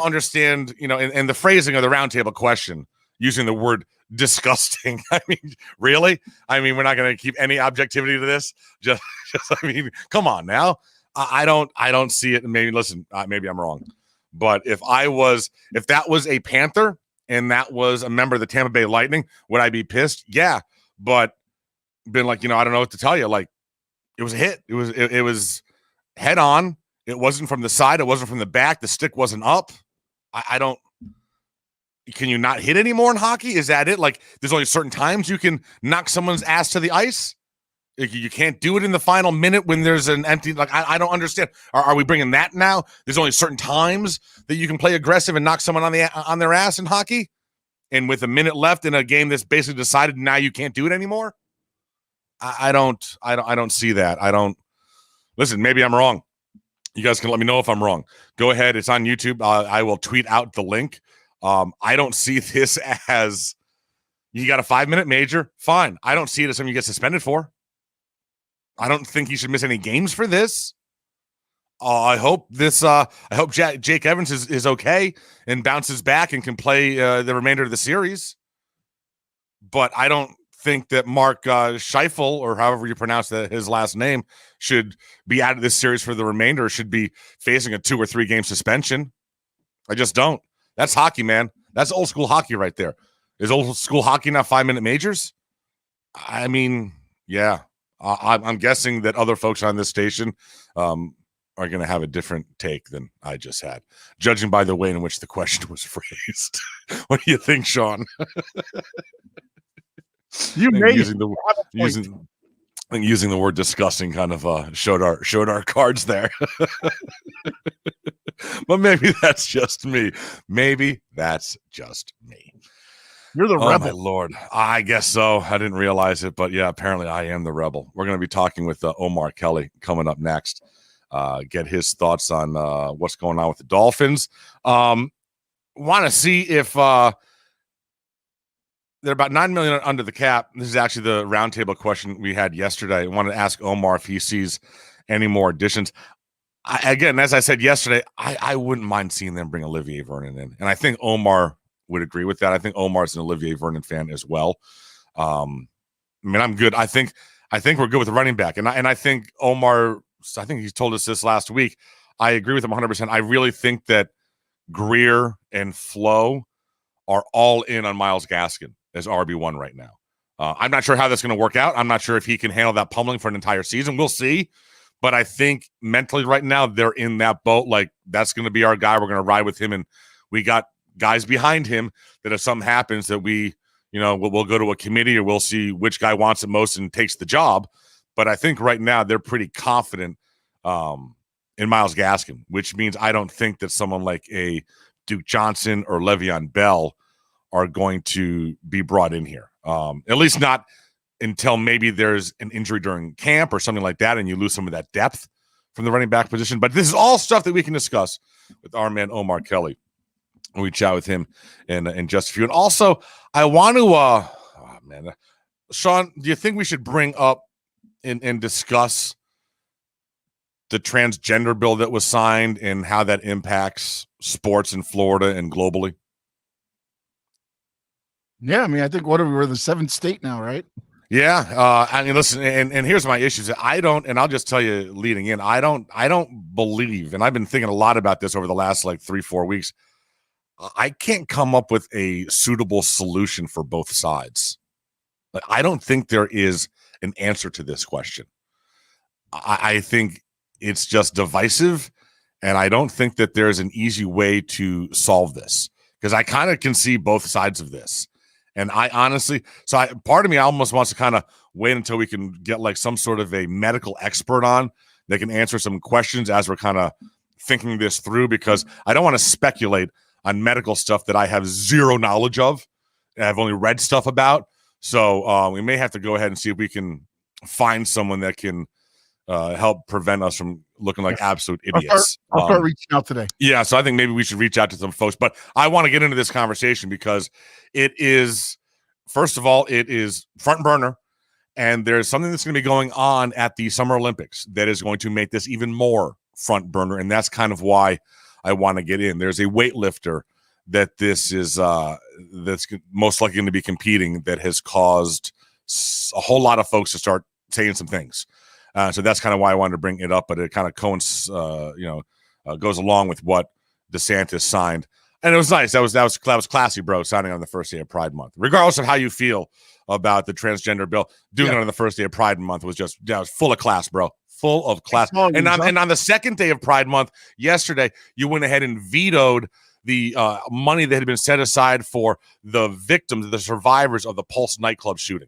understand, and the phrasing of the roundtable question using the word disgusting. I mean, really? I mean, we're not going to keep any objectivity to this. Just, I mean, come on now. I don't see it. Maybe, listen, maybe I'm wrong, but if that was a Panther and that was a member of the Tampa Bay Lightning, would I be pissed? Yeah, but been like, I don't know what to tell you. Like, it was a hit. It was head on. It wasn't from the side. It wasn't from the back. The stick wasn't up. Can you not hit anymore in hockey? Is that it? Like, there's only certain times you can knock someone's ass to the ice. You can't do it in the final minute when there's an empty, like, I don't understand. Are we bringing that now? There's only certain times that you can play aggressive and knock someone on their ass in hockey. And with a minute left in a game that's basically decided, now you can't do it anymore. I don't see that. Listen, maybe I'm wrong. You guys can let me know if I'm wrong. Go ahead. It's on YouTube. I will tweet out the link. I don't see this as you got a 5-minute major. Fine. I don't see it as something you get suspended for. I don't think you should miss any games for this. I hope Jake Evans is okay and bounces back and can play the remainder of the series. But I don't think that Mark Scheifele, or however you pronounce his last name, should be out of this series for the remainder, or should be facing a 2 or 3 game suspension. I just don't. That's hockey, man. That's old school hockey right there. Is old school hockey not 5-minute majors? I mean, yeah. I'm guessing that other folks on this station are going to have a different take than I just had, judging by the way in which the question was phrased. What do you think, Sean? Using the word disgusting kind of showed our cards there. But maybe that's just me. You're the rebel. My Lord. I guess so. I didn't realize it, but yeah, apparently I am the rebel. We're going to be talking with Omar Kelly coming up next. Get his thoughts on what's going on with the Dolphins. Want to see if they're about $9 million under the cap. This is actually the roundtable question we had yesterday. I wanted to ask Omar if he sees any more additions. Again, as I said yesterday, I wouldn't mind seeing them bring Olivier Vernon in. And I think Omar would agree with that. I think Omar's an Olivier Vernon fan as well. I mean, I'm good. I think we're good with the running back. And I think Omar, I think he told us this last week. I agree with him 100%. I really think that Greer and Flo are all in on Myles Gaskin as RB1 right now. I'm not sure how that's going to work out. I'm not sure if he can handle that pummeling for an entire season. We'll see. But I think mentally right now they're in that boat. Like, that's going to be our guy. We're going to ride with him. And we got guys behind him that if something happens that we'll go to a committee, or we'll see which guy wants it most and takes the job. But I think right now they're pretty confident in Myles Gaskin, which means I don't think that someone like a Duke Johnson or Le'Veon Bell are going to be brought in here. At least not until maybe there's an injury during camp or something like that, and you lose some of that depth from the running back position. But this is all stuff that we can discuss with our man Omar Kelly We chat with him in just a few. And also, I want to, Sean, do you think we should bring up and discuss the transgender bill that was signed and how that impacts sports in Florida and globally? Yeah, I mean, I think we're the 7th state now, right? Yeah, I mean, listen, and here's my issues. And I'll just tell you leading in, I don't believe, and I've been thinking a lot about this over the last like 3-4 weeks. I can't come up with a suitable solution for both sides. I don't think there is an answer to this question. I think it's just divisive, and I don't think that there's an easy way to solve this, because I kind of can see both sides of this. And I honestly, part of me almost wants to kind of wait until we can get like some sort of a medical expert on that can answer some questions as we're kind of thinking this through, because I don't want to speculate on medical stuff that I have zero knowledge of and I've only read stuff about. So we may have to go ahead and see if we can find someone that can help prevent us from looking like absolute idiots. I'll start reaching out today. Yeah, so I think maybe we should reach out to some folks. But I want to get into this conversation because it is, first of all, it is front burner. And there's something that's going to be going on at the Summer Olympics that is going to make this even more front burner. And that's kind of why I want to get in. There's a weightlifter that this is that's most likely going to be competing that has caused a whole lot of folks to start saying some things. So that's kind of why I wanted to bring it up, but it kind of goes along with what DeSantis signed, and it was nice. That was classy, bro. Signing on the first day of Pride Month, regardless of how you feel about the transgender bill. Doing it on the first day of Pride Month was was full of class, bro. Full of class. And on the second day of Pride Month, yesterday, you went ahead and vetoed the money that had been set aside for the victims, the survivors of the Pulse nightclub shooting.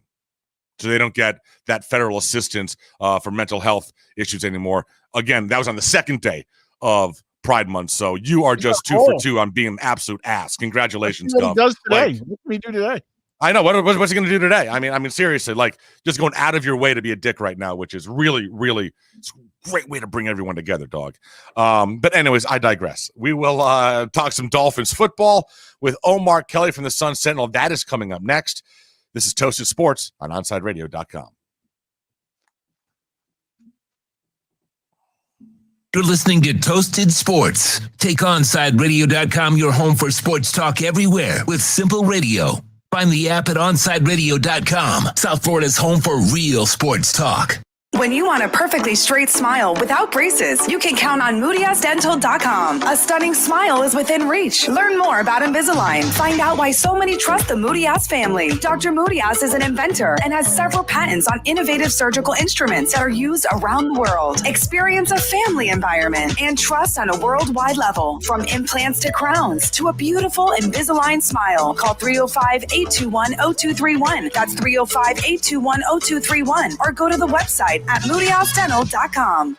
So they don't get that federal assistance for mental health issues anymore. Again, that was on the second day of Pride Month. So you are just 2 for 2 on being an absolute ass. Congratulations, Gov. What he does today. What can he do today? I know. What's he going to do today? I mean, seriously, like just going out of your way to be a dick right now, which is really, really it's a great way to bring everyone together, dog. But anyways, I digress. We will talk some Dolphins football with Omar Kelly from the Sun Sentinel. That is coming up next. This is Toasted Sports on OnSideRadio.com. You're listening to Toasted Sports. Take OnSideRadio.com, your home for sports talk everywhere with simple radio. Find the app at OnSideRadio.com, South Florida's home for real sports talk. When you want a perfectly straight smile without braces, you can count on MoodyAssDental.com. A stunning smile is within reach. Learn more about Invisalign. Find out why so many trust the Moody Ass family. Dr. Moody Ass is an inventor and has several patents on innovative surgical instruments that are used around the world. Experience a family environment and trust on a worldwide level. From implants to crowns to a beautiful Invisalign smile. Call 305-821-0231. That's 305-821-0231. Or go to the website at MoodyAssDental.com.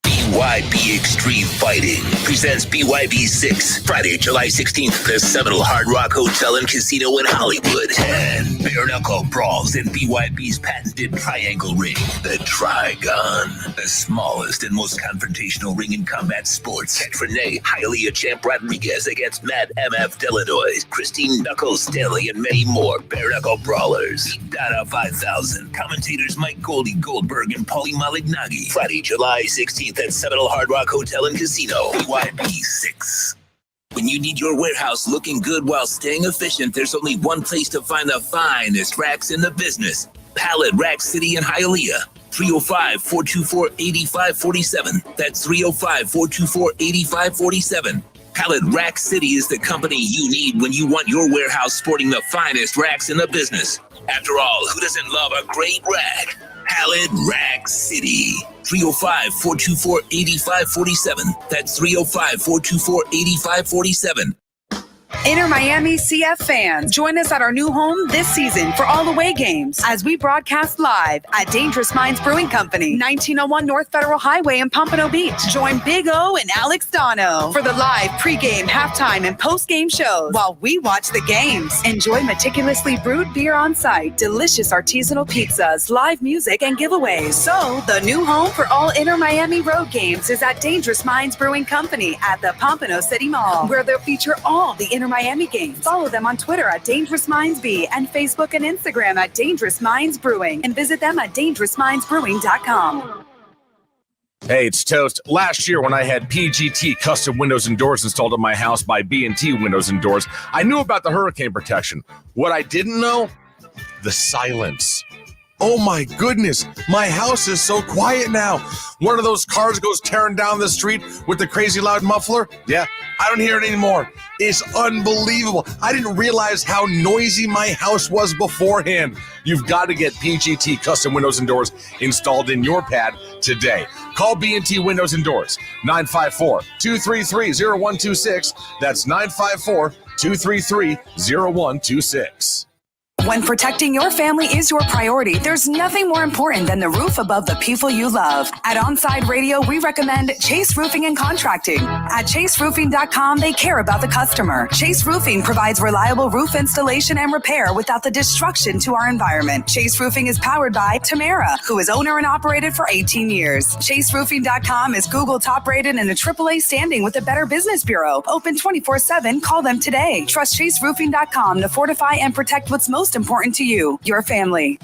BYB Extreme Fighting presents BYB 6, Friday, July 16th at the Seminole Hard Rock Hotel and Casino in Hollywood. 10 bare-knuckle brawls in BYB's patented triangle ring, the Trigon. The smallest and most confrontational ring in combat sports. Catch Renee, Hialeah Champ Rodriguez against Matt MF Delanois, Christine Knuckle Stanley, and many more bare-knuckle brawlers. Dada 5000, commentators Mike Goldie Goldberg and Paulie Malignaggi. Friday, July 16th at Seminole Hard Rock Hotel and Casino, BYB 6. When you need your warehouse looking good while staying efficient, there's only one place to find the finest racks in the business. Pallet Rack City in Hialeah. 305-424-8547. That's 305-424-8547. Pallet Rack City is the company you need when you want your warehouse sporting the finest racks in the business. After all, who doesn't love a great rack? Pallet Rack City. 305-424-8547. That's 305-424-8547. Inter Miami CF fans, join us at our new home this season for all away games as we broadcast live at Dangerous Minds Brewing Company, 1901 North Federal Highway in Pompano Beach. Join Big O and Alex Dono for the live pregame, halftime, and postgame shows while we watch the games. Enjoy meticulously brewed beer on site, delicious artisanal pizzas, live music, and giveaways. So, the new home for all Inter Miami road games is at Dangerous Minds Brewing Company at the Pompano City Mall, where they'll feature all the Inter Miami games. Follow them on Twitter at Dangerous Minds B and Facebook and Instagram at Dangerous Minds Brewing, and visit them at dangerousmindsbrewing.com. Hey, it's Toast. Last year when I had PGT custom windows and doors installed in my house by B&T Windows and Doors, I knew about the hurricane protection. What I didn't know? The silence. Oh my goodness, my house is so quiet now. One of those cars goes tearing down the street with the crazy loud muffler. Yeah, I don't hear it anymore. It's unbelievable. I didn't realize how noisy my house was beforehand. You've got to get PGT custom windows and doors installed in your pad today. Call B&T Windows and Doors, 954-233-0126. That's 954-233-0126. When protecting your family is your priority, there's nothing more important than the roof above the people you love. At Onside Radio, we recommend Chase Roofing and Contracting. At chaseroofing.com, they care about the customer. Chase Roofing provides reliable roof installation and repair without the destruction to our environment. Chase Roofing is powered by Tamara, who is owner and operated for 18 years. chaseroofing.com is Google top rated and a AAA standing with the Better Business Bureau. Open 24/7. Call them today. Trust chaseroofing.com to fortify and protect what's most important to you, your family.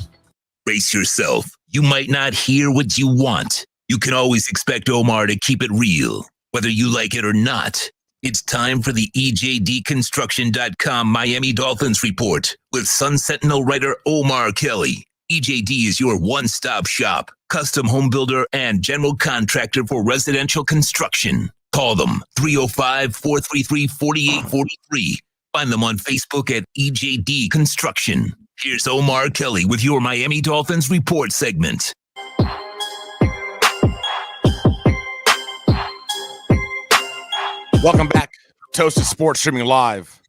Brace yourself. You might not hear what you want. You can always expect Omar to keep it real, whether you like it or not. It's time for the EJDconstruction.com Miami Dolphins report with Sun Sentinel writer Omar Kelly. EJD is your one-stop shop, custom home builder, and general contractor for residential construction. Call them 305-433-4843. Find them on Facebook at EJD Construction. Here's Omar Kelly with your Miami Dolphins report segment. Welcome back. Toasted Sports streaming live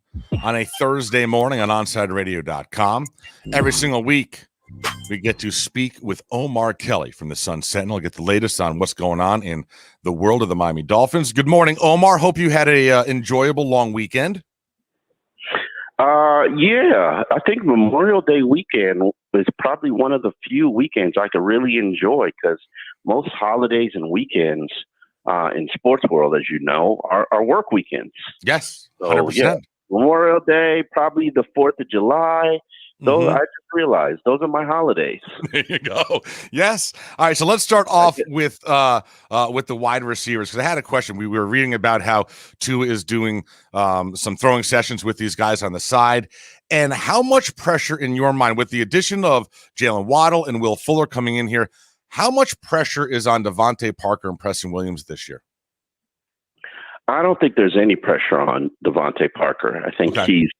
on a Thursday morning on OnSideRadio.com. Every single week, we get to speak with Omar Kelly from the Sun Sentinel, get the latest on what's going on in the world of the Miami Dolphins. Good morning, Omar. Hope you had a enjoyable long weekend. Yeah, I think Memorial Day weekend is probably one of the few weekends I could really enjoy because most holidays and weekends in sports world, as you know, are work weekends. Yes, 100%. So, yeah, Memorial Day, probably the 4th of July. Those I just realized those are my holidays. There you go. Yes. All right. So let's start off with the wide receivers, because I had a question. We were reading about how Tua is doing some throwing sessions with these guys on the side, and how much pressure in your mind with the addition of Jalen Waddle and Will Fuller coming in here. How much pressure is on Devontae Parker and Preston Williams this year? I don't think there's any pressure on Devontae Parker. I think he's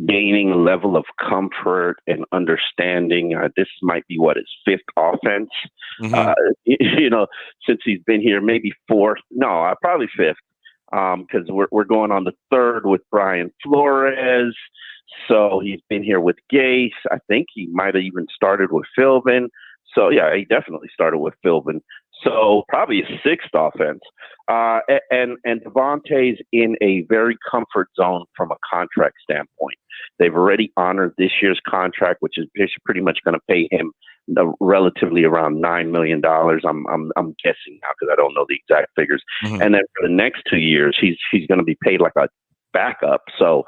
gaining a level of comfort and understanding. This might be his 5th offense. Since he's been here, maybe 4th. No, probably 5th, because we're going on the 3rd with Brian Flores. So he's been here with Gase. I think he might have even started with Philbin. So yeah, he definitely started with Philbin. So probably a 6th offense. And Devontae's in a very comfort zone from a contract standpoint. They've already honored this year's contract, which is pretty much going to pay him relatively around $9 million. I'm guessing now because I don't know the exact figures. And then for the next 2 years, he's going to be paid like a backup. So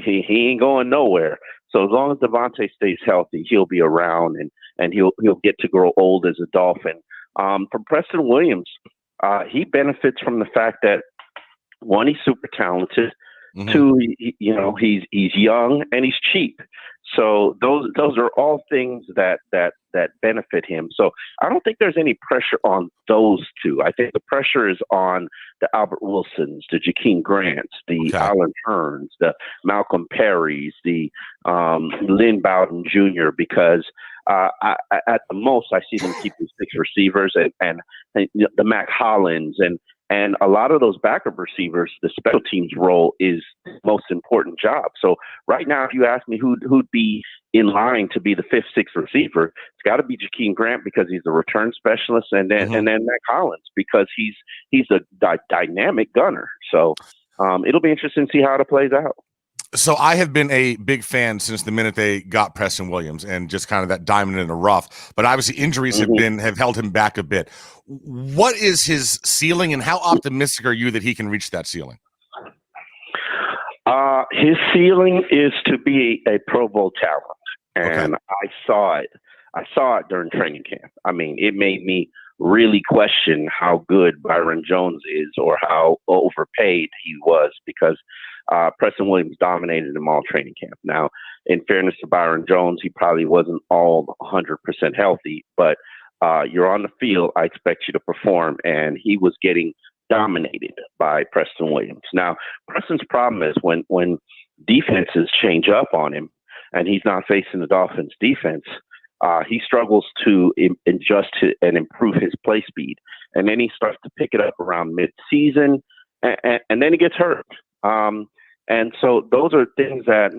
he ain't going nowhere. So as long as Devontae stays healthy, he'll be around and he'll get to grow old as a Dolphin. For Preston Williams, he benefits from the fact that 1, he's super talented. 2, he's young and he's cheap. So those are all things that benefit him. So I don't think there's any pressure on those two. I think the pressure is on the Albert Wilsons, the Jakeem Grants, the Alan Hearns, the Malcolm Perrys, the Lynn Bowden Jr., because at the most I see them keeping 6 receivers and the Mac Hollins and And a lot of those backup receivers, the special teams role is the most important job. So right now, if you ask me who'd be in line to be the 5th, 6th receiver, it's got to be Jakeem Grant because he's the return specialist, and then Matt Collins because he's a dynamic gunner. So it'll be interesting to see how it plays out. So I have been a big fan since the minute they got Preston Williams and just kind of that diamond in the rough. But obviously injuries have held him back a bit. What is his ceiling, and how optimistic are you that he can reach that ceiling? His ceiling is to be a Pro Bowl talent, and I saw it. I saw it during training camp. I mean, it made me really question how good Byron Jones is or how overpaid he was, because Preston Williams dominated him all training camp. Now, in fairness to Byron Jones, he probably wasn't all 100% healthy, but you're on the field, I expect you to perform, and he was getting dominated by Preston Williams. Now, Preston's problem is when defenses change up on him and he's not facing the Dolphins defense, he struggles to adjust and improve his play speed. And then he starts to pick it up around mid-season, and then he gets hurt. And so those are things that,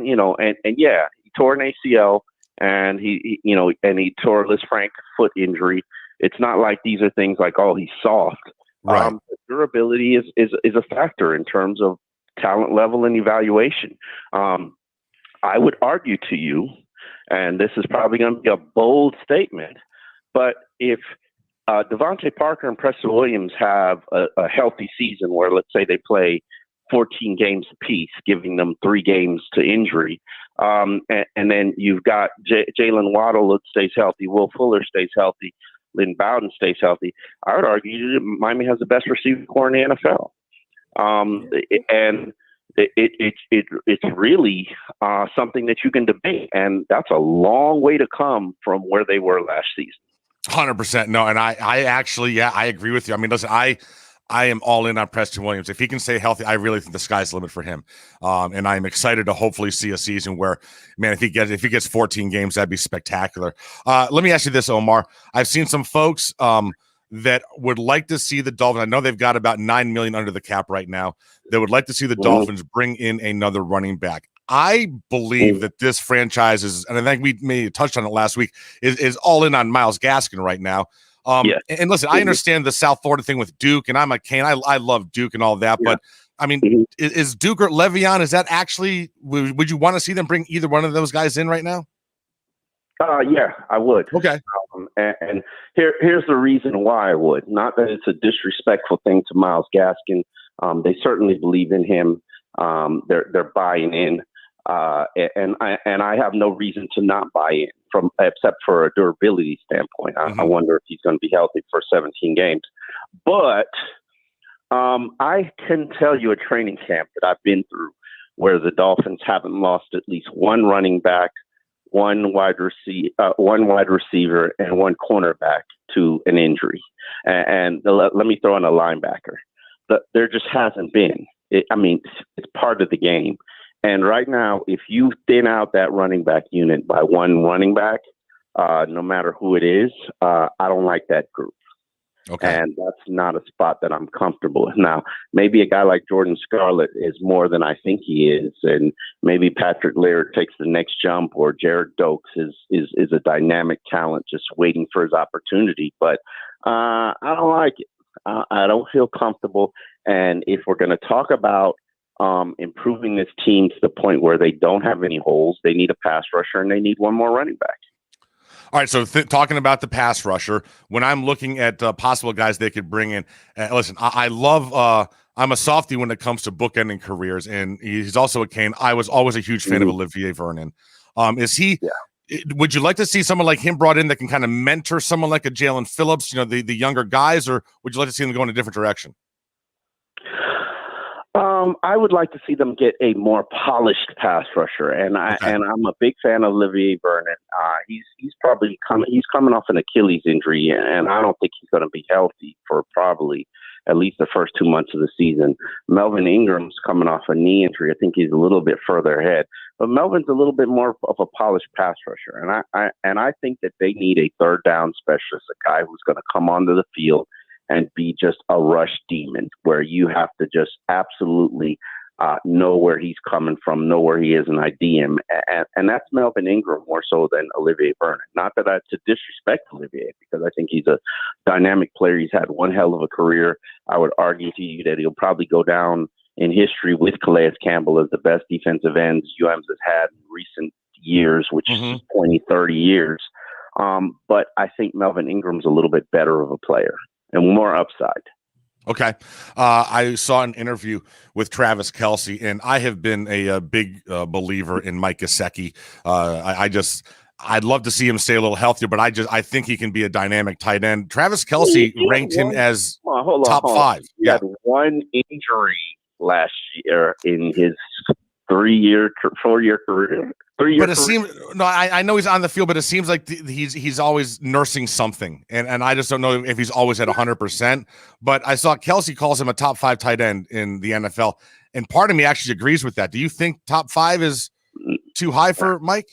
yeah, he tore an ACL and he tore a Liz Frank foot injury. It's not like these are things like, oh, he's soft. Right. Durability is a factor in terms of talent level and evaluation. I would argue to you, and this is probably going to be a bold statement, but if Devontae Parker and Preston Williams have a healthy season where, let's say, they play 14 games apiece, giving them 3 games to injury, and then you've got Jalen Waddle stays healthy, Will Fuller stays healthy, Lynn Bowden stays healthy, I would argue Miami has the best receiving core in the NFL. And it's really something that you can debate, and that's a long way to come from where they were last season. 100%. No, and I actually, I agree with you. I mean, listen, I am all in on Preston Williams. If he can stay healthy, I really think the sky's the limit for him. And I'm excited to hopefully see a season where, man, if he gets 14 games, that'd be spectacular. Let me ask you this, Omar. I've seen some folks that would like to see the Dolphins. I know they've got about $9 million under the cap right now. They would like to see the Dolphins bring in another running back. I believe that this franchise is, and I think we may have touched on it last week, is all in on Myles Gaskin right now. And listen, I understand the South Florida thing with Duke, and I'm a Cane. I love Duke and all that, but I mean, is Duke or Le'Veon, is that actually, would you want to see them bring either one of those guys in right now? Yeah, I would. Okay. And here's the reason why I would. Not that it's a disrespectful thing to Myles Gaskin. They certainly believe in him. They're buying in. And I have no reason to not buy in except for a durability standpoint. I wonder if he's going to be healthy for 17 games. But I can tell you a training camp that I've been through where the Dolphins haven't lost at least one running back, one wide receiver, and one cornerback to an injury. And let me throw in a linebacker. There just hasn't been. It's part of the game. And right now, if you thin out that running back unit by one running back, no matter who it is, I don't like that group. Okay. And that's not a spot that I'm comfortable with. Now, maybe a guy like Jordan Scarlett is more than I think he is, and maybe Patrick Laird takes the next jump, or Jared Dokes is a dynamic talent just waiting for his opportunity. But I don't like it. I don't feel comfortable. And if we're going to talk about improving this team to the point where they don't have any holes, they need a pass rusher and they need one more running back. All right, so talking about the pass rusher, when I'm looking at possible guys they could bring in, listen, I love I'm a softie when it comes to bookending careers, and he's also a Cane. I was always a huge fan of Olivier Vernon. Is he? Yeah. Would you like to see someone like him brought in that can kind of mentor someone like a Jalen Phillips, the younger guys, or would you like to see them go in a different direction? I would like to see them get a more polished pass rusher, and I'm a big fan of Olivier Vernon. He's probably coming off an Achilles injury, and I don't think he's going to be healthy for probably at least the first 2 months of the season. Melvin Ingram's coming off a knee injury. I think he's a little bit further ahead, but Melvin's a little bit more of a polished pass rusher, and I think that they need a third down specialist, a guy who's going to come onto the field and be just a rush demon where you have to just absolutely know where he's coming from, know where he is, and ID him. And that's Melvin Ingram more so than Olivier Vernon. Not that to disrespect Olivier, because I think he's a dynamic player. He's had one hell of a career. I would argue to you that he'll probably go down in history with Calais Campbell as the best defensive ends UM's has had in recent years, which is 20, 30 years. But I think Melvin Ingram's a little bit better of a player and more upside. Okay. I saw an interview with Travis Kelce, and I have been a big believer in Mike Gesicki. I'd love to see him stay a little healthier, but I think he can be a dynamic tight end. Travis Kelce ranked him as top 5. He had one injury last year in his 4-year career. But it seems I know he's on the field, but it seems like he's always nursing something, and I just don't know if he's always at 100%. But I saw Kelce calls him a top 5 tight end in the NFL, and part of me actually agrees with that. Do you think top 5 is too high for Mike?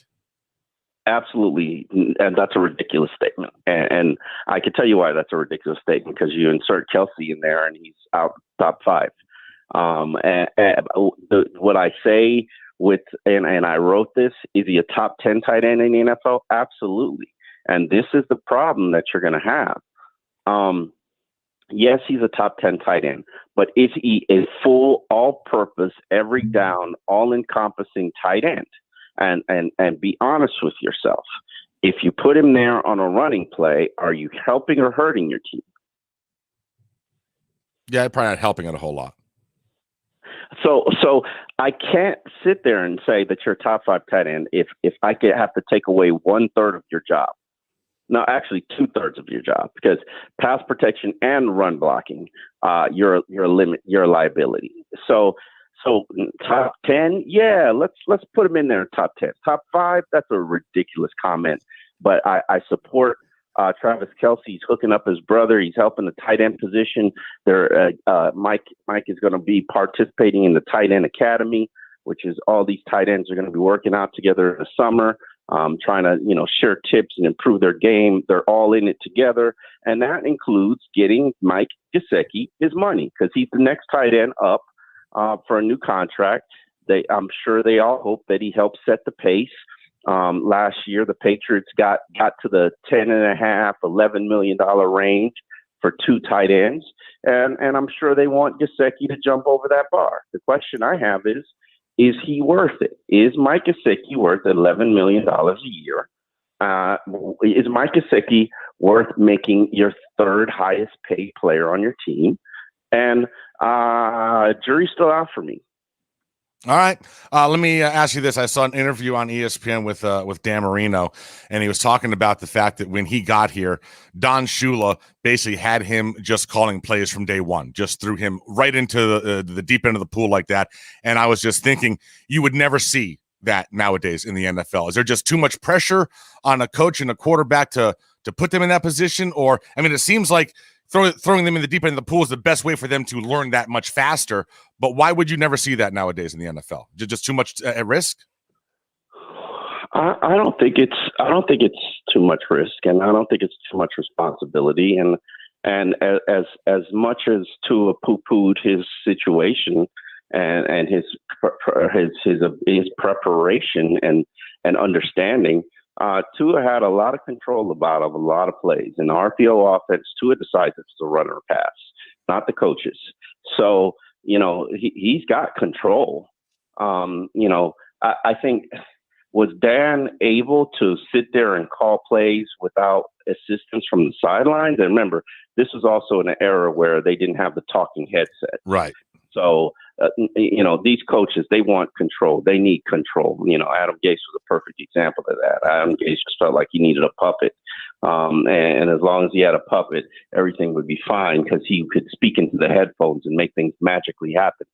Absolutely, and that's a ridiculous statement. And I can tell you why that's a ridiculous statement, because you insert Kelce in there, and he's out top 5. What I say and I wrote this, is he a top 10 tight end in the NFL? Absolutely. And this is the problem that you're going to have. Yes, he's a top 10 tight end, but is he a full, all-purpose, every down, all-encompassing tight end? And be honest with yourself. If you put him there on a running play, are you helping or hurting your team? Yeah, probably not helping it a whole lot. So I can't sit there and say that you're a top 5 tight end if I could have to take away 1/3 of your job. No, actually 2/3 of your job, because pass protection and run blocking, you're a limit, you're a liability. So top 10, yeah, let's put him in there in top 10. Top 5, that's a ridiculous comment, but I support Travis Kelce. He's hooking up his brother. He's helping the tight end position. Mike is going to be participating in the tight end academy, which is all these tight ends are going to be working out together in the summer, trying to share tips and improve their game. They're all in it together, and that includes getting Mike Gesicki his money, because he's the next tight end up for a new contract. I'm sure they all hope that he helps set the pace. Last year, the Patriots got to the $10.5, $11 million range for 2 tight ends, and I'm sure they want Gesicki to jump over that bar. The question I have is he worth it? Is Mike Gesicki worth $11 million a year? Is Mike Gesicki worth making your 3rd highest paid player on your team? And jury's still out for me. All right. Let me ask you this. I saw an interview on ESPN with Dan Marino, and he was talking about the fact that when he got here, Don Shula basically had him just calling plays from day one, just threw him right into the deep end of the pool like that. And I was just thinking, you would never see that nowadays in the NFL. Is there just too much pressure on a coach and a quarterback to put them in that position? Or, I mean, it seems like throwing them in the deep end of the pool is the best way for them to learn that much faster. But why would you never see that nowadays in the NFL? Just too much at risk? I don't think it's too much risk, and I don't think it's too much responsibility. And as much as Tua poo-pooed his situation and his preparation and understanding, Tua had a lot of control about a lot of plays. In the RPO offense, Tua decides it's the runner or pass, not the coaches. So, he's got control. I think, was Dan able to sit there and call plays without assistance from the sidelines? And remember, this was also in an era where they didn't have the talking headset. Right. So, these coaches, they want control. They need control. Adam Gase was a perfect example of that. Adam Gase just felt like he needed a puppet. And as long as he had a puppet, everything would be fine, because he could speak into the headphones and make things magically happen.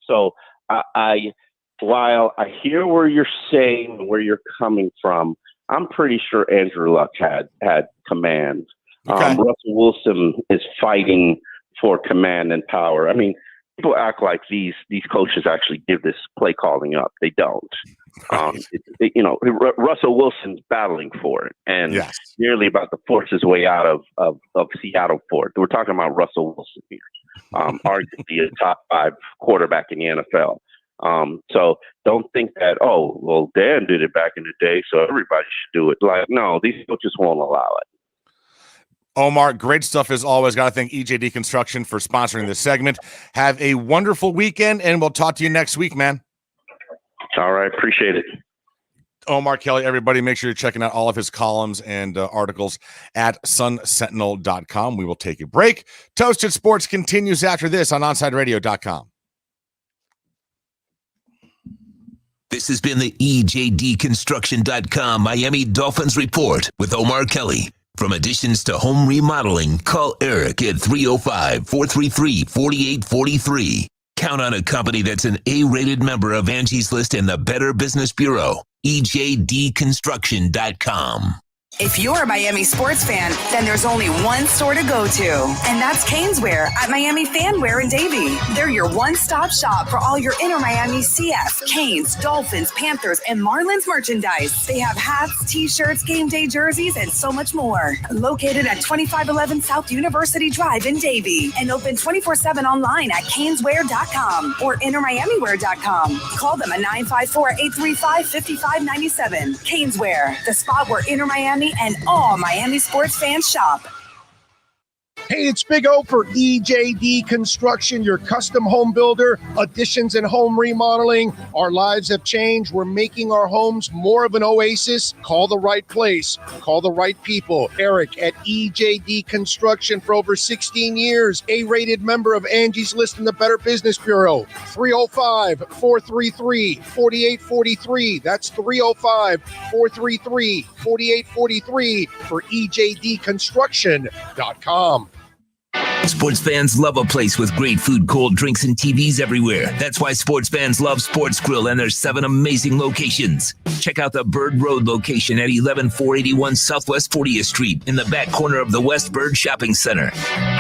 So while I hear where you're saying, where you're coming from, I'm pretty sure Andrew Luck had command. Okay. Russell Wilson is fighting for command and power. I mean, people act like these coaches actually give this play calling up. They don't. Russell Wilson's battling for it, and nearly about to force his way out of Seattle for it. We're talking about Russell Wilson here, arguably a top 5 quarterback in the NFL. So don't think that, Dan did it back in the day, so everybody should do it. Like, no, these coaches won't allow it. Omar, great stuff as always. Got to thank EJD Construction for sponsoring this segment. Have a wonderful weekend, and we'll talk to you next week, man. All right. Appreciate it. Omar Kelly, everybody, make sure you're checking out all of his columns and articles at sunsentinel.com. We will take a break. Toasted Sports continues after this on OnsideRadio.com. This has been the EJDconstruction.com Miami Dolphins Report with Omar Kelly. From additions to home remodeling, call Eric at 305-433-4843. Count on a company that's an A-rated member of Angie's List and the Better Business Bureau. EJDconstruction.com. If you're a Miami sports fan, then there's only one store to go to, and that's Caneswear at Miami Fanwear in Davie. They're your one-stop shop for all your inner Miami CF, Canes, Dolphins, Panthers, and Marlins merchandise. They have hats, t-shirts, game day jerseys, and so much more. Located at 2511 South University Drive in Davie, and open 24/7 online at caneswear.com or innermiamiwear.com. Call them at 954-835-5597. Caneswear, the spot where inner Miami and all Miami sports fans shop. Hey, it's Big O for EJD Construction, your custom home builder, additions and home remodeling. Our lives have changed. We're making our homes more of an oasis. Call the right place. Call the right people. Eric at EJD Construction for over 16 years. A-rated member of Angie's List and the Better Business Bureau. 305-433-4843. That's 305-433-4843 for EJDconstruction.com. Sports fans love a place with great food, cold drinks, and TVs everywhere. That's why sports fans love Sports Grill and their 7 amazing locations. Check out the Bird Road location at 11481 Southwest 40th Street in the back corner of the West Bird Shopping Center.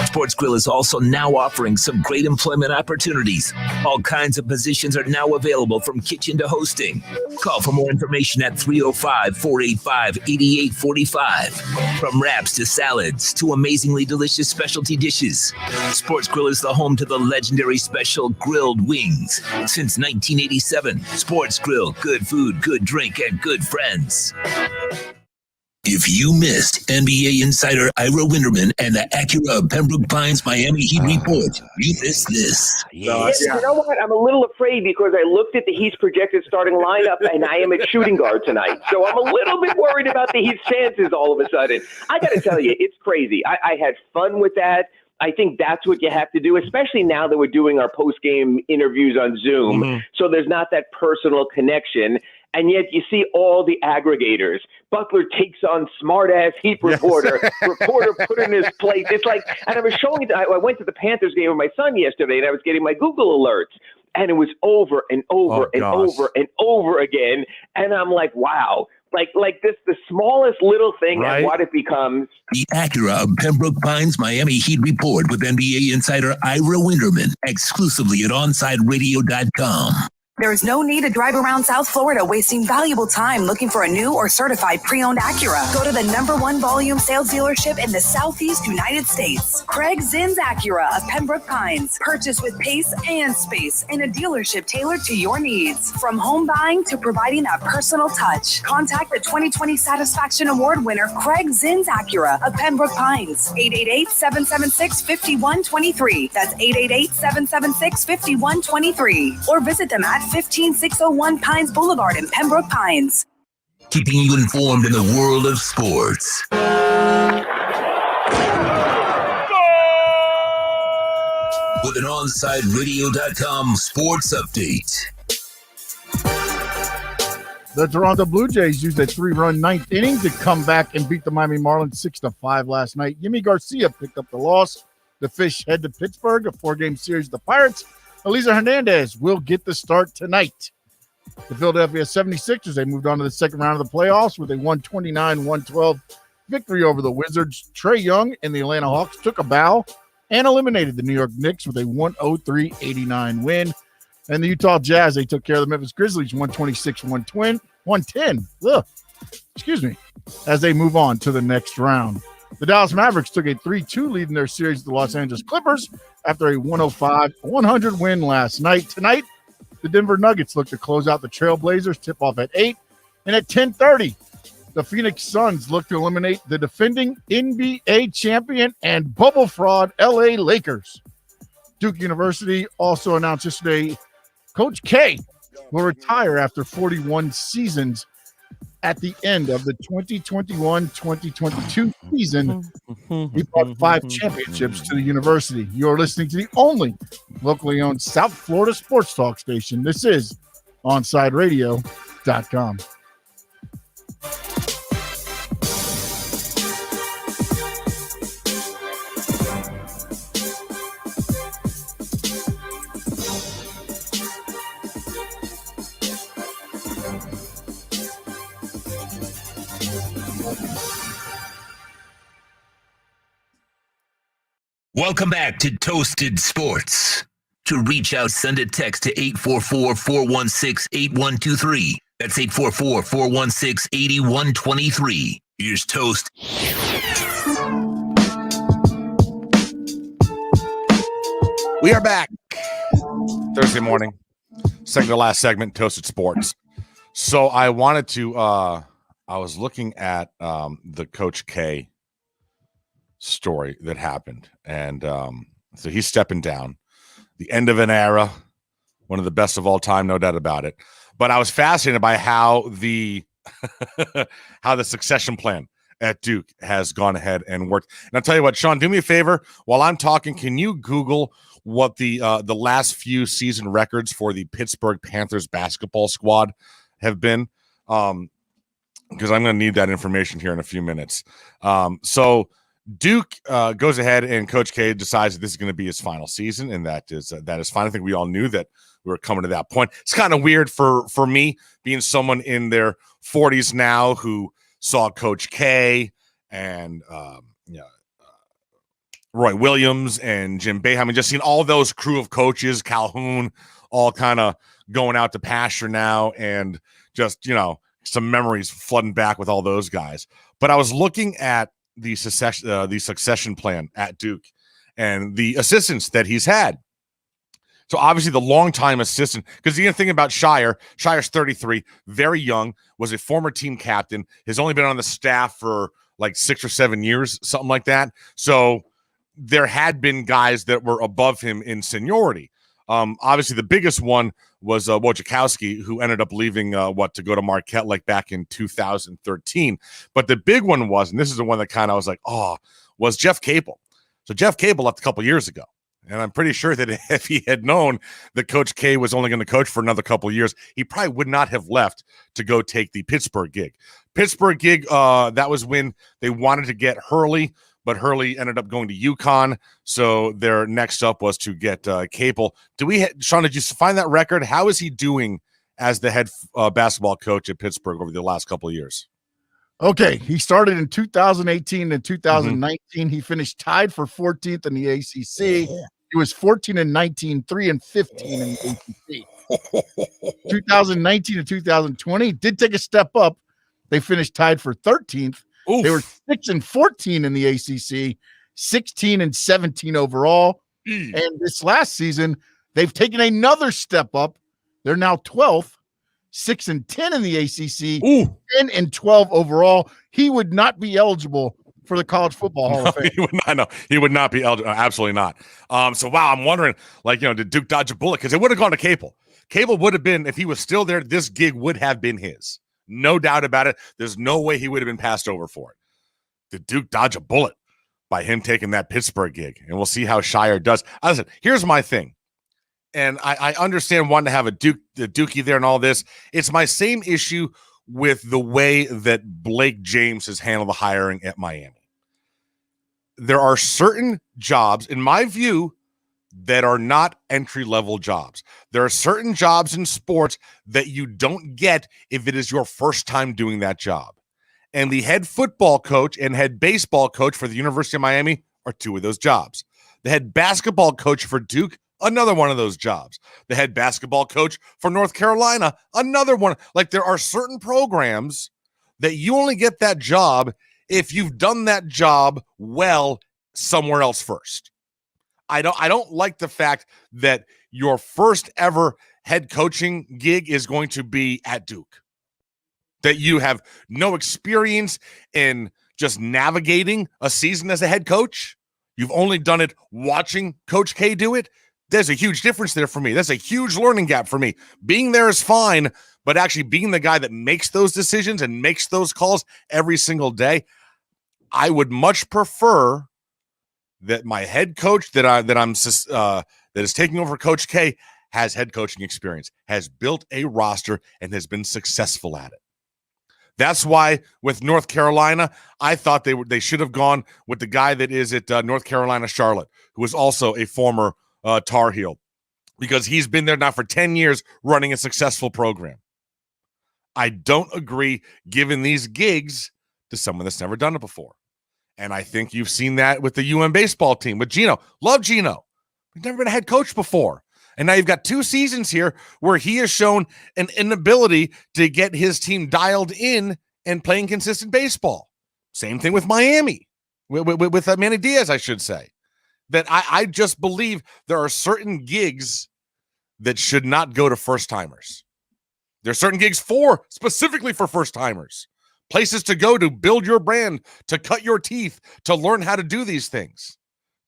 Sports Grill is also now offering some great employment opportunities. All kinds of positions are now available from kitchen to hosting. Call for more information at 305-485-8845. From wraps to salads to amazingly delicious specialty dishes, Sports Grill is the home to the legendary special grilled wings. Since 1987, Sports Grill, good food, good drink, and good friends. If you missed NBA insider Ira Winderman and the Acura of Pembroke Pines Miami Heat report, you missed this. Yes, you know what? I'm a little afraid because I looked at the Heat's projected starting lineup, and I am at shooting guard tonight. So I'm a little bit worried about the Heat's chances all of a sudden. I got to tell you, it's crazy. I had fun with that. I think that's what you have to do, especially now that we're doing our post-game interviews on Zoom. Mm-hmm. So there's not that personal connection. And yet you see all the aggregators. Butler takes on smart-ass Heat reporter. Reporter put in his place. It's like, and I was showing it. I went to the Panthers game with my son yesterday, and I was getting my Google alerts. And it was over and over over and over again. And I'm like, wow. Like this, the smallest little thing, right? And what it becomes. The Acura of Pembroke Pines Miami Heat report with NBA insider Ira Winderman, exclusively at OnsideRadio.com. There is no need to drive around South Florida wasting valuable time looking for a new or certified pre-owned Acura. Go to the #1 volume sales dealership in the Southeast United States. Craig Zinn's Acura of Pembroke Pines. Purchase with pace and space in a dealership tailored to your needs. From home buying to providing that personal touch. Contact the 2020 Satisfaction Award winner Craig Zinn's Acura of Pembroke Pines. 888-776-5123. That's 888-776-5123. Or visit them at 15601 Pines Boulevard in Pembroke Pines. Keeping you informed in the world of sports. With an OnsideRadio.com sports update. The Toronto Blue Jays used a 3-run ninth inning to come back and beat the Miami Marlins 6-5 last night. Yimi Garcia picked up the loss. The Fish head to Pittsburgh, a 4-game series with the Pirates. Eliezer Hernandez will get the start tonight. The Philadelphia 76ers, they moved on to the second round of the playoffs with a 129-112 victory over the Wizards. Trae Young and the Atlanta Hawks took a bow and eliminated the New York Knicks with a 103-89 win. And the Utah Jazz, they took care of the Memphis Grizzlies 126-110. Excuse me, as they move on to the next round. The Dallas Mavericks took a 3-2 lead in their series with the Los Angeles Clippers after a 105-100 win last night. Tonight, the Denver Nuggets look to close out the Trailblazers, tip off at 8. And at 10:30, the Phoenix Suns look to eliminate the defending NBA champion and bubble fraud LA Lakers. Duke University also announced yesterday Coach K will retire after 41 seasons at the end of the 2021-2022 season. He brought 5 championships to the university. You're listening to the only locally owned South Florida sports talk station. This is OnSideRadio.com. Welcome back to Toasted Sports. To reach out, send a text to 844-416-8123. That's 844-416-8123. Here's Toast. We are back. Thursday morning. Second to last segment, Toasted Sports. So I wanted to, I was looking at the Coach K story that happened. And so he's stepping down. The end of an era, one of the best of all time, no doubt about it. But I was fascinated by how the how the succession plan at Duke has gone ahead and worked. And I'll tell you what, Sean, do me a favor. While I'm talking, can you Google what the last few season records for the Pittsburgh Panthers basketball squad have been? Because I'm going to need that information here in a few minutes. So Duke goes ahead and Coach K decides that this is going to be his final season, and that is fine. I think we all knew that we were coming to that point. It's kind of weird for me being someone in their 40s now who saw Coach K and Roy Williams and Jim Boeheim. I mean, just seen all those crew of coaches, Calhoun, all kind of going out to pasture now, and just some memories flooding back with all those guys. But I was looking at the succession plan at Duke and the assistants that he's had. So obviously the longtime assistant, because the thing about Shire's 33, very young, was a former team captain, has only been on the staff for like 6 or 7 years, something like that. So there had been guys that were above him in seniority. Obviously the biggest one was Wojciechowski, who ended up leaving to go to Marquette like back in 2013. But the big one was, and this is the one that kind of was like, was Jeff Capel. So Jeff Capel left a couple years ago. And I'm pretty sure that if he had known that Coach K was only going to coach for another couple of years, he probably would not have left to go take the Pittsburgh gig. That was when they wanted to get Hurley, but Hurley ended up going to UConn. So their next up was to get Capel. Sean, did you find that record? How is he doing as the head basketball coach at Pittsburgh over the last couple of years? Okay, he started in 2018 and 2019. Mm-hmm. He finished tied for 14th in the ACC. Yeah. He was 14-19, 3-15 in the ACC. 2019 and 2020 did take a step up. They finished tied for 13th. Oof. They were 6-14 in the ACC, 16-17 overall. And this last season, they've taken another step up. They're now 12th, 6-10 in the ACC, 10-12 overall. He would not be eligible for the College Football Hall of Fame. He would not be eligible. Absolutely not. So, wow, I'm wondering, did Duke dodge a bullet? Because it would have gone to Capel. Capel would have been, if he was still there, this gig would have been his. No doubt about it. There's no way he would have been passed over for it. Did Duke dodge a bullet by him taking that Pittsburgh gig? And we'll see how Shire does. Listen, here's my thing. And I understand wanting to have the Dookie there and all this. It's my same issue with the way that Blake James has handled the hiring at Miami. There are certain jobs, in my view, that are not entry-level jobs. There are certain jobs in sports that you don't get if it is your first time doing that job. And the head football coach and head baseball coach for the University of Miami are two of those jobs. The head basketball coach for Duke, another one of those jobs. The head basketball coach for North Carolina, another one. Like, there are certain programs that you only get that job if you've done that job well somewhere else first. I don't like the fact that your first ever head coaching gig is going to be at Duke, that you have no experience in just navigating a season as a head coach. You've only done it watching Coach K do it. There's a huge difference there for me. That's a huge learning gap for me. Being there is fine, but actually being the guy that makes those decisions and makes those calls every single day, I would much prefer that my head coach that is taking over Coach K has head coaching experience, has built a roster, and has been successful at it. That's why with North Carolina, I thought they should have gone with the guy that is at North Carolina Charlotte, who is also a former Tar Heel, because he's been there now for 10 years running a successful program. I don't agree giving these gigs to someone that's never done it before. And I think you've seen that with the UM baseball team, with Gino. Love Gino. He's never been a head coach before. And now you've got 2 seasons here where he has shown an inability to get his team dialed in and playing consistent baseball. Same thing with Miami, with Manny Diaz, I should say. That I just believe there are certain gigs that should not go to first-timers. There are certain gigs specifically for first-timers. Places to go to build your brand, to cut your teeth, to learn how to do these things.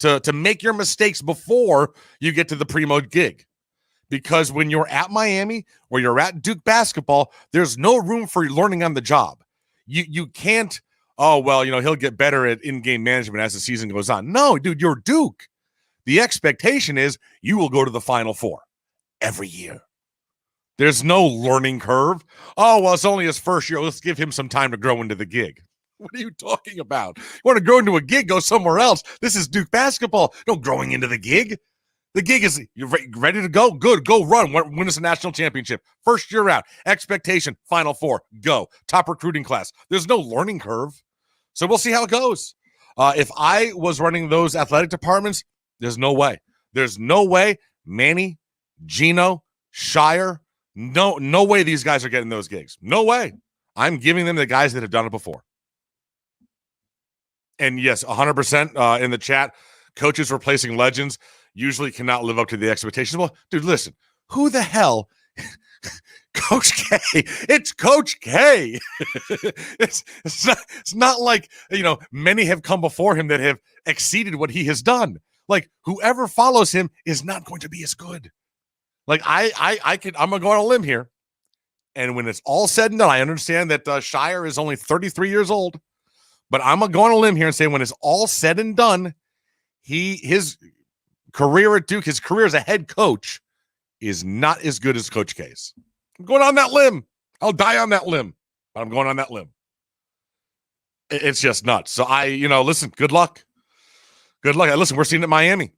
To make your mistakes before you get to the primo gig. Because when you're at Miami or you're at Duke basketball, there's no room for learning on the job. You can't, he'll get better at in-game management as the season goes on. No, dude, you're Duke. The expectation is you will go to the Final Four every year. There's no learning curve. Oh, well, it's only his first year. Let's give him some time to grow into the gig. What are you talking about? You want to grow into a gig, go somewhere else. This is Duke basketball. No growing into the gig. The gig is, you're ready to go? Good, go run. Win us a national championship. First year out. Expectation, Final Four, go. Top recruiting class. There's no learning curve. So we'll see how it goes. If I was running those athletic departments, there's no way. There's no way Manny, Gino, Shire, no way these guys are getting those gigs. No way. I'm giving them the guys that have done it before. And yes, 100% in the chat, coaches replacing legends usually cannot live up to the expectations. Well, dude, listen, who the hell? Coach K. It's Coach K. It's not like, many have come before him that have exceeded what he has done. Like, whoever follows him is not going to be as good. Like, I'm going to go on a limb here. And when it's all said and done, I understand that Shire is only 33 years old. But I'm going to go on a limb here and say when it's all said and done, his career at Duke, his career as a head coach is not as good as Coach K's. I'm going on that limb. I'll die on that limb, but I'm going on that limb. It's just nuts. So listen, good luck. Good luck. Listen, we're seeing it in Miami.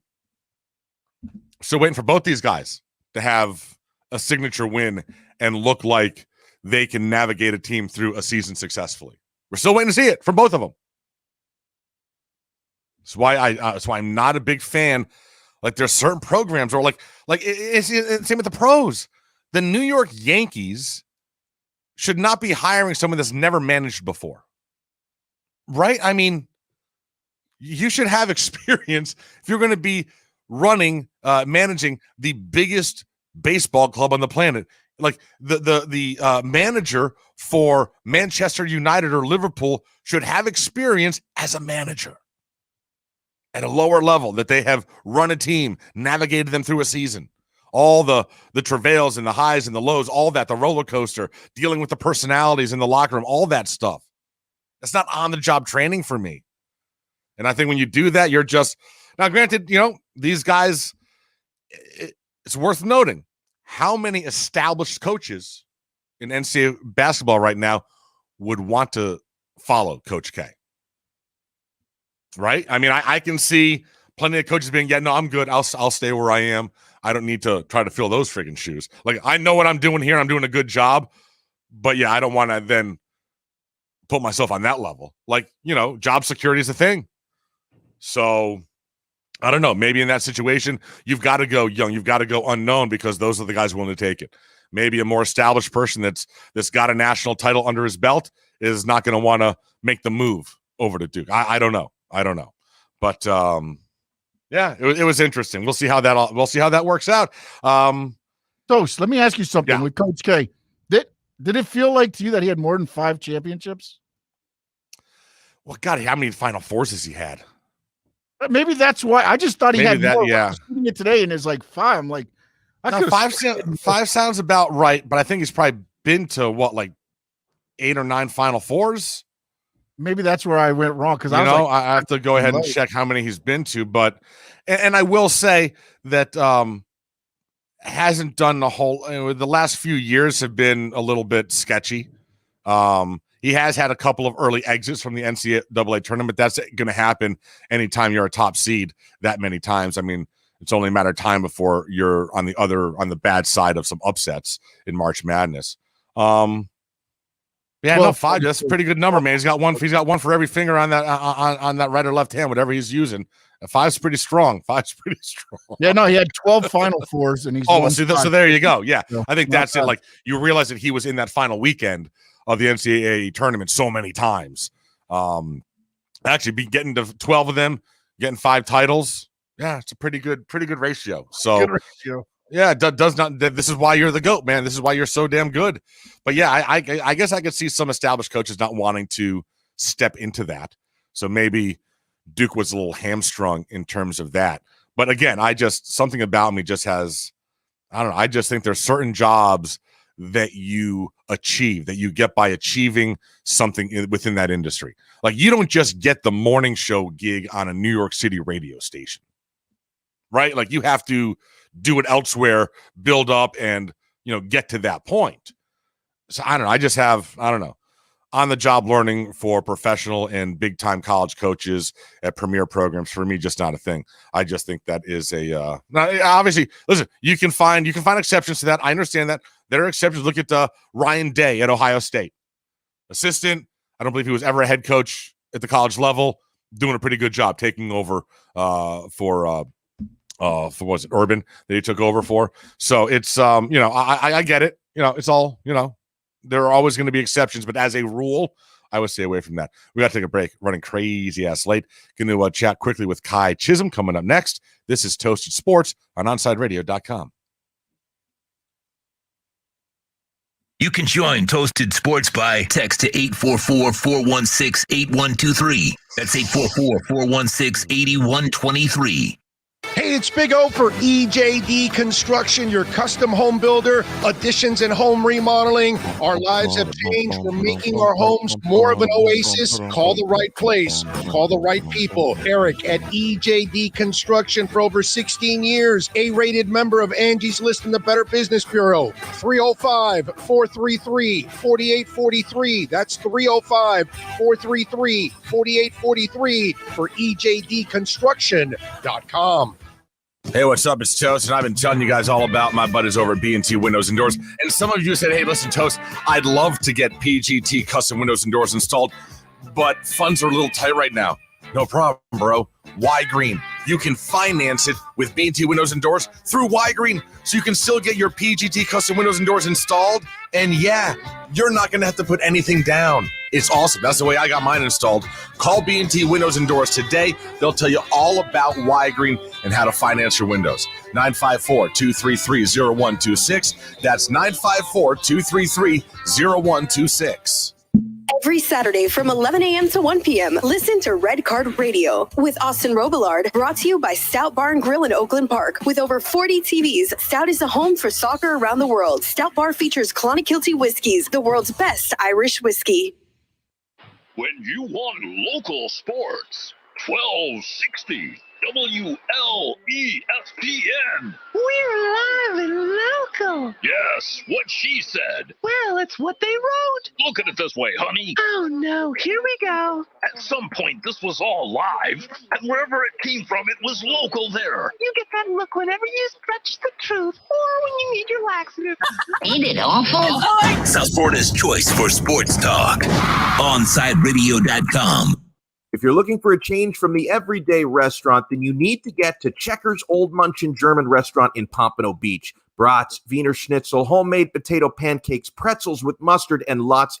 Still waiting for both these guys to have a signature win and look like they can navigate a team through a season successfully. We're still waiting to see it from both of them. That's why I'm not a big fan. Like, there's certain programs, or like it's same with the pros. The New York Yankees should not be hiring someone that's never managed before, right? I mean, you should have experience if you're going to be managing the biggest baseball club on the planet. Like the manager for Manchester United or Liverpool should have experience as a manager at a lower level, that they have run a team, navigated them through a season, all the travails and the highs and the lows, all that, the roller coaster, dealing with the personalities in the locker room, all that stuff. That's not on the job training for me. And I think when you do that, you're just, now granted, these guys, it's worth noting how many established coaches in NCAA basketball right now would want to follow Coach K. Right? I mean, I can see plenty of coaches being, no, I'm good. I'll stay where I am. I don't need to try to fill those friggin' shoes. Like, I know what I'm doing here. I'm doing a good job. But yeah, I don't want to then put myself on that level. Like, job security is a thing. So I don't know. Maybe in that situation, you've got to go young. You've got to go unknown because those are the guys willing to take it. Maybe a more established person that's got a national title under his belt is not going to want to make the move over to Duke. I don't know. But yeah, it was interesting. We'll see how that works out. Dose, let me ask you something with Coach K. Did it feel like to you that he had more than 5 championships? Well, God, how many Final Fours has he had? Maybe that's why. I just thought he had more. Yeah. I was reading it today, and it's like 5. I'm like, no, 5 sounds about right, but I think he's probably been to like 8 or 9 Final Fours. Maybe that's where I went wrong because I have to go ahead and check how many he's been to. But and I will say that hasn't done the whole. The last few years have been a little bit sketchy. He has had a couple of early exits from the NCAA tournament. That's going to happen anytime you're a top seed that many times. I mean, it's only a matter of time before you're on the bad side of some upsets in March Madness. Yeah, well, 5. That's a pretty good number, man. He's got one for every finger on that on that right or left hand, whatever he's using. 5's pretty strong. 5's pretty strong. Yeah, no, he had 12 Final Fours, and he's so there you go. Yeah, I think that's it. Like you realize that he was in that final weekend of the NCAA tournament so many times. Actually, be getting to 12 of them, getting 5 titles. Yeah, it's a pretty good ratio. So good ratio. Yeah, does not. This is why you're the GOAT, man. This is why you're so damn good. But yeah, I guess I could see some established coaches not wanting to step into that. So maybe Duke was a little hamstrung in terms of that. But again, something about me just has, I don't know. I just think there's certain jobs that you achieve, that you get by achieving something within that industry. Like you don't just get the morning show gig on a New York City radio station, right? Like you have to do it elsewhere, build up, and get to that point. So I don't know. I just have, I don't know, on the job learning for professional and big time college coaches at premier programs, for me, just not a thing. I just think that is obviously, listen, you can find exceptions to that. I understand that there are exceptions. Look at Ryan Day at Ohio State, assistant. I don't believe he was ever a head coach at the college level, doing a pretty good job taking over for was it Urban that he took over for. So it's I get it. It's all, there are always going to be exceptions, but as a rule, I would stay away from that. We got to take a break. Running crazy ass late. Going to chat quickly with Kai Chisholm coming up next. This is Toasted Sports on OnSideRadio.com. You can join Toasted Sports by text to 844-416-8123. That's 844-416-8123. Hey, it's Big O for EJD Construction, your custom home builder, additions and home remodeling. Our lives have changed. We're making our homes more of an oasis. Call the right place. Call the right people. Eric at EJD Construction for over 16 years. A-rated member of Angie's List and the Better Business Bureau. 305-433-4843. That's 305-433-4843 for EJDconstruction.com. Hey, what's up? It's Toast, and I've been telling you guys all about my buddies over at B&T Windows and Doors. And some of you said, hey, listen, Toast, I'd love to get PGT custom windows and doors installed, but funds are a little tight right now. No problem, bro. Y Green. You can finance it with B&T Windows and Doors through Y Green, so you can still get your PGT custom windows and doors installed. And yeah, you're not going to have to put anything down. It's awesome. That's the way I got mine installed. Call B&T Windows and Doors today. They'll tell you all about Y Green and how to finance your windows. 954-233-0126. That's 954-233-0126. Every Saturday from 11 a.m. to 1 p.m., listen to Red Card Radio with Austin Robillard, brought to you by Stout Bar and Grill in Oakland Park. With over 40 TVs, Stout is the home for soccer around the world. Stout Bar features Clonakilty Whiskies, the world's best Irish whiskey. When you want local sports, 1260 WLESPN. We're live and local. Yes, what she said. Well, it's what they wrote. Look at it this way, honey. Oh, no. Here we go. At some point, this was all live, and wherever it came from, it was local there. You get that look whenever you stretch the truth or when you need your laxative. Ain't it awful? South Florida's choice for sports talk. OnSideRadio.com. If you're looking for a change from the everyday restaurant, then you need to get to Checkers Old Munchin German Restaurant in Pompano Beach. Brats, Wiener Schnitzel, homemade potato pancakes, pretzels with mustard, and lots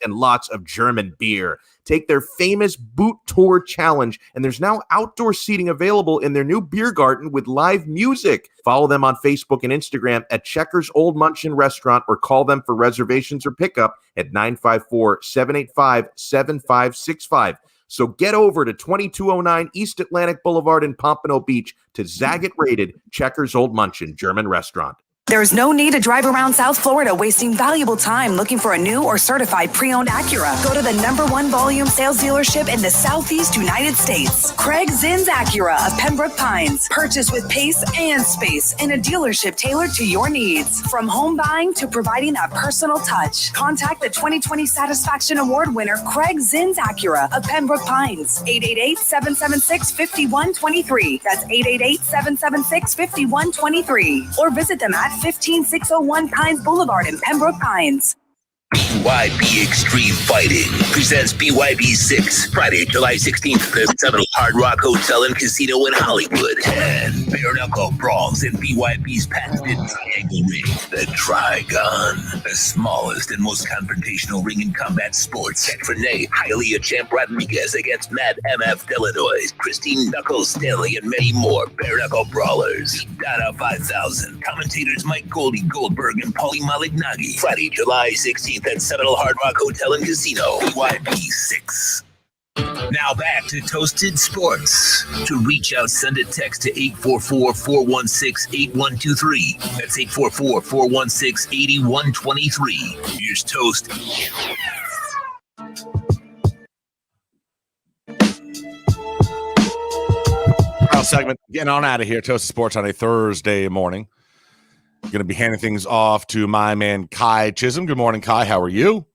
of German beer. Take their famous Boot Tour Challenge, and there's now outdoor seating available in their new beer garden with live music. Follow them on Facebook and Instagram at Checkers Old Munchin Restaurant, or call them for reservations or pickup at 954-785-7565. So get over to 2209 East Atlantic Boulevard in Pompano Beach to Zagat-rated Checkers Old Munchin German Restaurant. There's no need to drive around South Florida wasting valuable time looking for a new or certified pre-owned Acura. Go to the #1 volume sales dealership in the Southeast United States. Craig Zinn's Acura of Pembroke Pines. Purchase with pace and space in a dealership tailored to your needs. From home buying to providing that personal touch. Contact the 2020 Satisfaction Award winner Craig Zinn's Acura of Pembroke Pines. 888-776-5123. That's 888-776-5123. Or visit them at 15601 Pines Boulevard in Pembroke Pines. BYB Extreme Fighting presents BYB 6, Friday, July 16th at the Seminole Hard Rock Hotel and Casino in Hollywood. 10 bare-knuckle brawls in BYB's patented triangle ring, the Trigon, the smallest and most confrontational ring in combat sports. Check for Nate, Hialeah Champ Rodriguez against Mad MF Delanois, Christine Knuckles Stanley, and many more bare-knuckle brawlers. Dada 5000, commentators Mike Goldie Goldberg and Paulie Malignaggi. Friday, July 16th. At Seminole Hard Rock Hotel and Casino, BYB 6. Now back to Toasted Sports. To reach out, send a text to 844-416-8123. That's 844-416-8123. Here's Toast. Final segment. Getting on out of here. Toasted Sports on a Thursday morning. Going to be handing things off to my man Kai Chisholm. Good morning, Kai. How are you?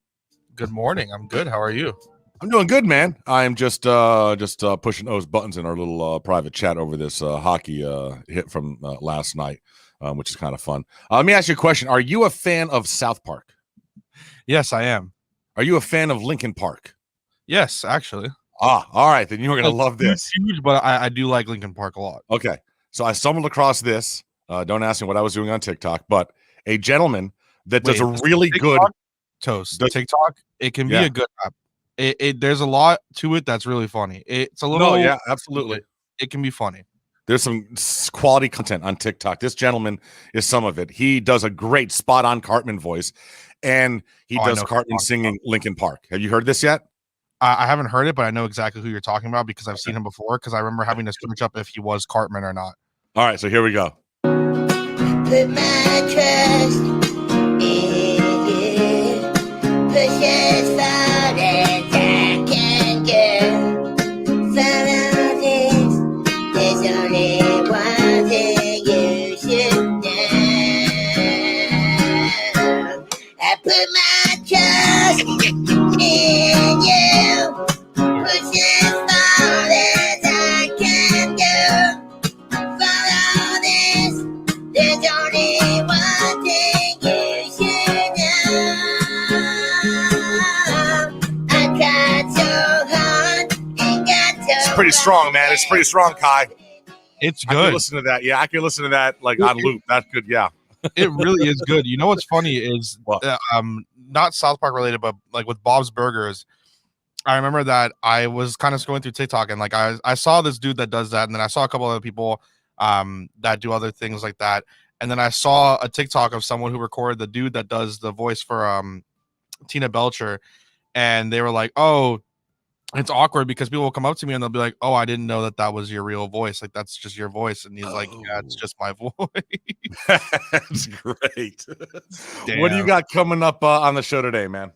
Good morning. I'm good. How are you? I'm doing good, man. I am just pushing those buttons in our little private chat over this hockey hit from last night, which is kind of fun. Let me ask you a question. Are you a fan of South Park? Yes, I am. Are you a fan of Linkin Park? Yes, actually. All right. Then you're going to love this. Huge, but I do like Linkin Park a lot. Okay. So I stumbled across this. Don't ask me what I was doing on TikTok, but a gentleman that does a really good Toast. TikTok, it can be a good app. There's a lot to it that's really funny. It's a little. No, yeah, absolutely. It can be funny. There's some quality content on TikTok. This gentleman is some of it. He does a great spot-on Cartman voice, and he does Cartman singing Linkin Park. Have you heard this yet? I haven't heard it, but I know exactly who you're talking about because I've seen him before. Because I remember having to search up if he was Cartman or not. All right, so here we go. Put my trust in you. Push as far as I can go. Follow this. There's only one thing you should know. I put my trust in you. Push as far as I can go. Follow this. There's only one thing you should know. I tried so hard and got so It's pretty strong, man. It's pretty strong, Kai. It's I good. can listen to that. Yeah, I can listen to that like on loop. That's good. Yeah. It really is good. You know what's funny is not South Park related, but like with Bob's Burgers. I remember that I was kind of scrolling through TikTok and like I saw this dude that does that, and then I saw a couple other people that do other things like that. And then I saw a TikTok of someone who recorded the dude that does the voice for Tina Belcher, and they were like, "Oh, it's awkward because people will come up to me and they'll be like, "Oh, I didn't know that was your real voice. Like that's just your voice." And he's like, "Yeah, it's just my voice." That's great. What do you got coming up on the show today, man?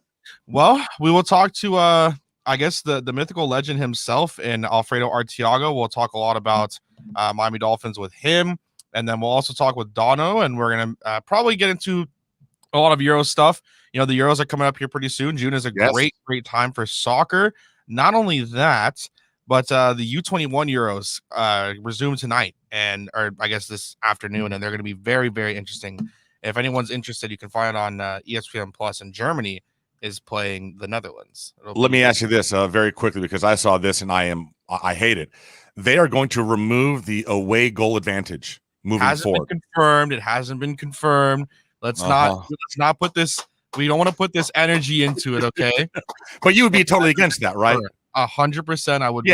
Well, we will talk to I guess the mythical legend himself and Alfredo Arteaga. We'll talk a lot about Miami Dolphins with him, and then we'll also talk with Dono, and we're gonna probably get into a lot of Euro stuff. You know, the Euros are coming up here pretty soon. June is a great time for soccer. Not only that, but the U21 Euros resume tonight, or I guess this afternoon, and they're going to be very, very interesting. If anyone's interested, you can find it on ESPN Plus. And Germany is playing the Netherlands. Let me ask you this very quickly, because I saw this and I am I hate it. They are going to remove the away goal advantage moving forward. Been confirmed. It hasn't been confirmed. Let's not put this. We don't want to put this energy into it, okay? But you would be totally against that, right? 100%. I would be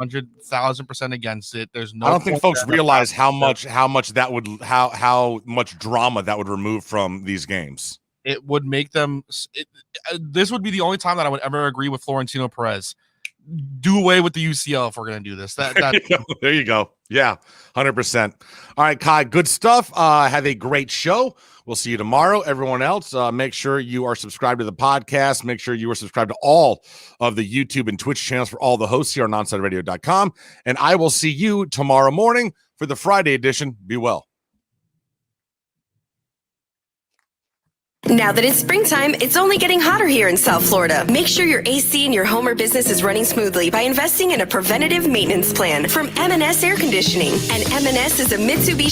100,000% against it. There's no. I don't think folks realize how much that would how much drama that would remove from these games. It would make them. This would be the only time that I would ever agree with Florentino Perez. Do away with the UCL if we're going to do this. There you go. Yeah, 100%. All right, Kai, good stuff. Have a great show. We'll see you tomorrow. Everyone else, make sure you are subscribed to the podcast. Make sure you are subscribed to all of the YouTube and Twitch channels for all the hosts here on OnSideRadio.com. And I will see you tomorrow morning for the Friday edition. Be well. Now that it's springtime, it's only getting hotter here in South Florida. Make sure your AC in your home or business is running smoothly by investing in a preventative maintenance plan from M&S Air Conditioning. And M&S is a Mitsubishi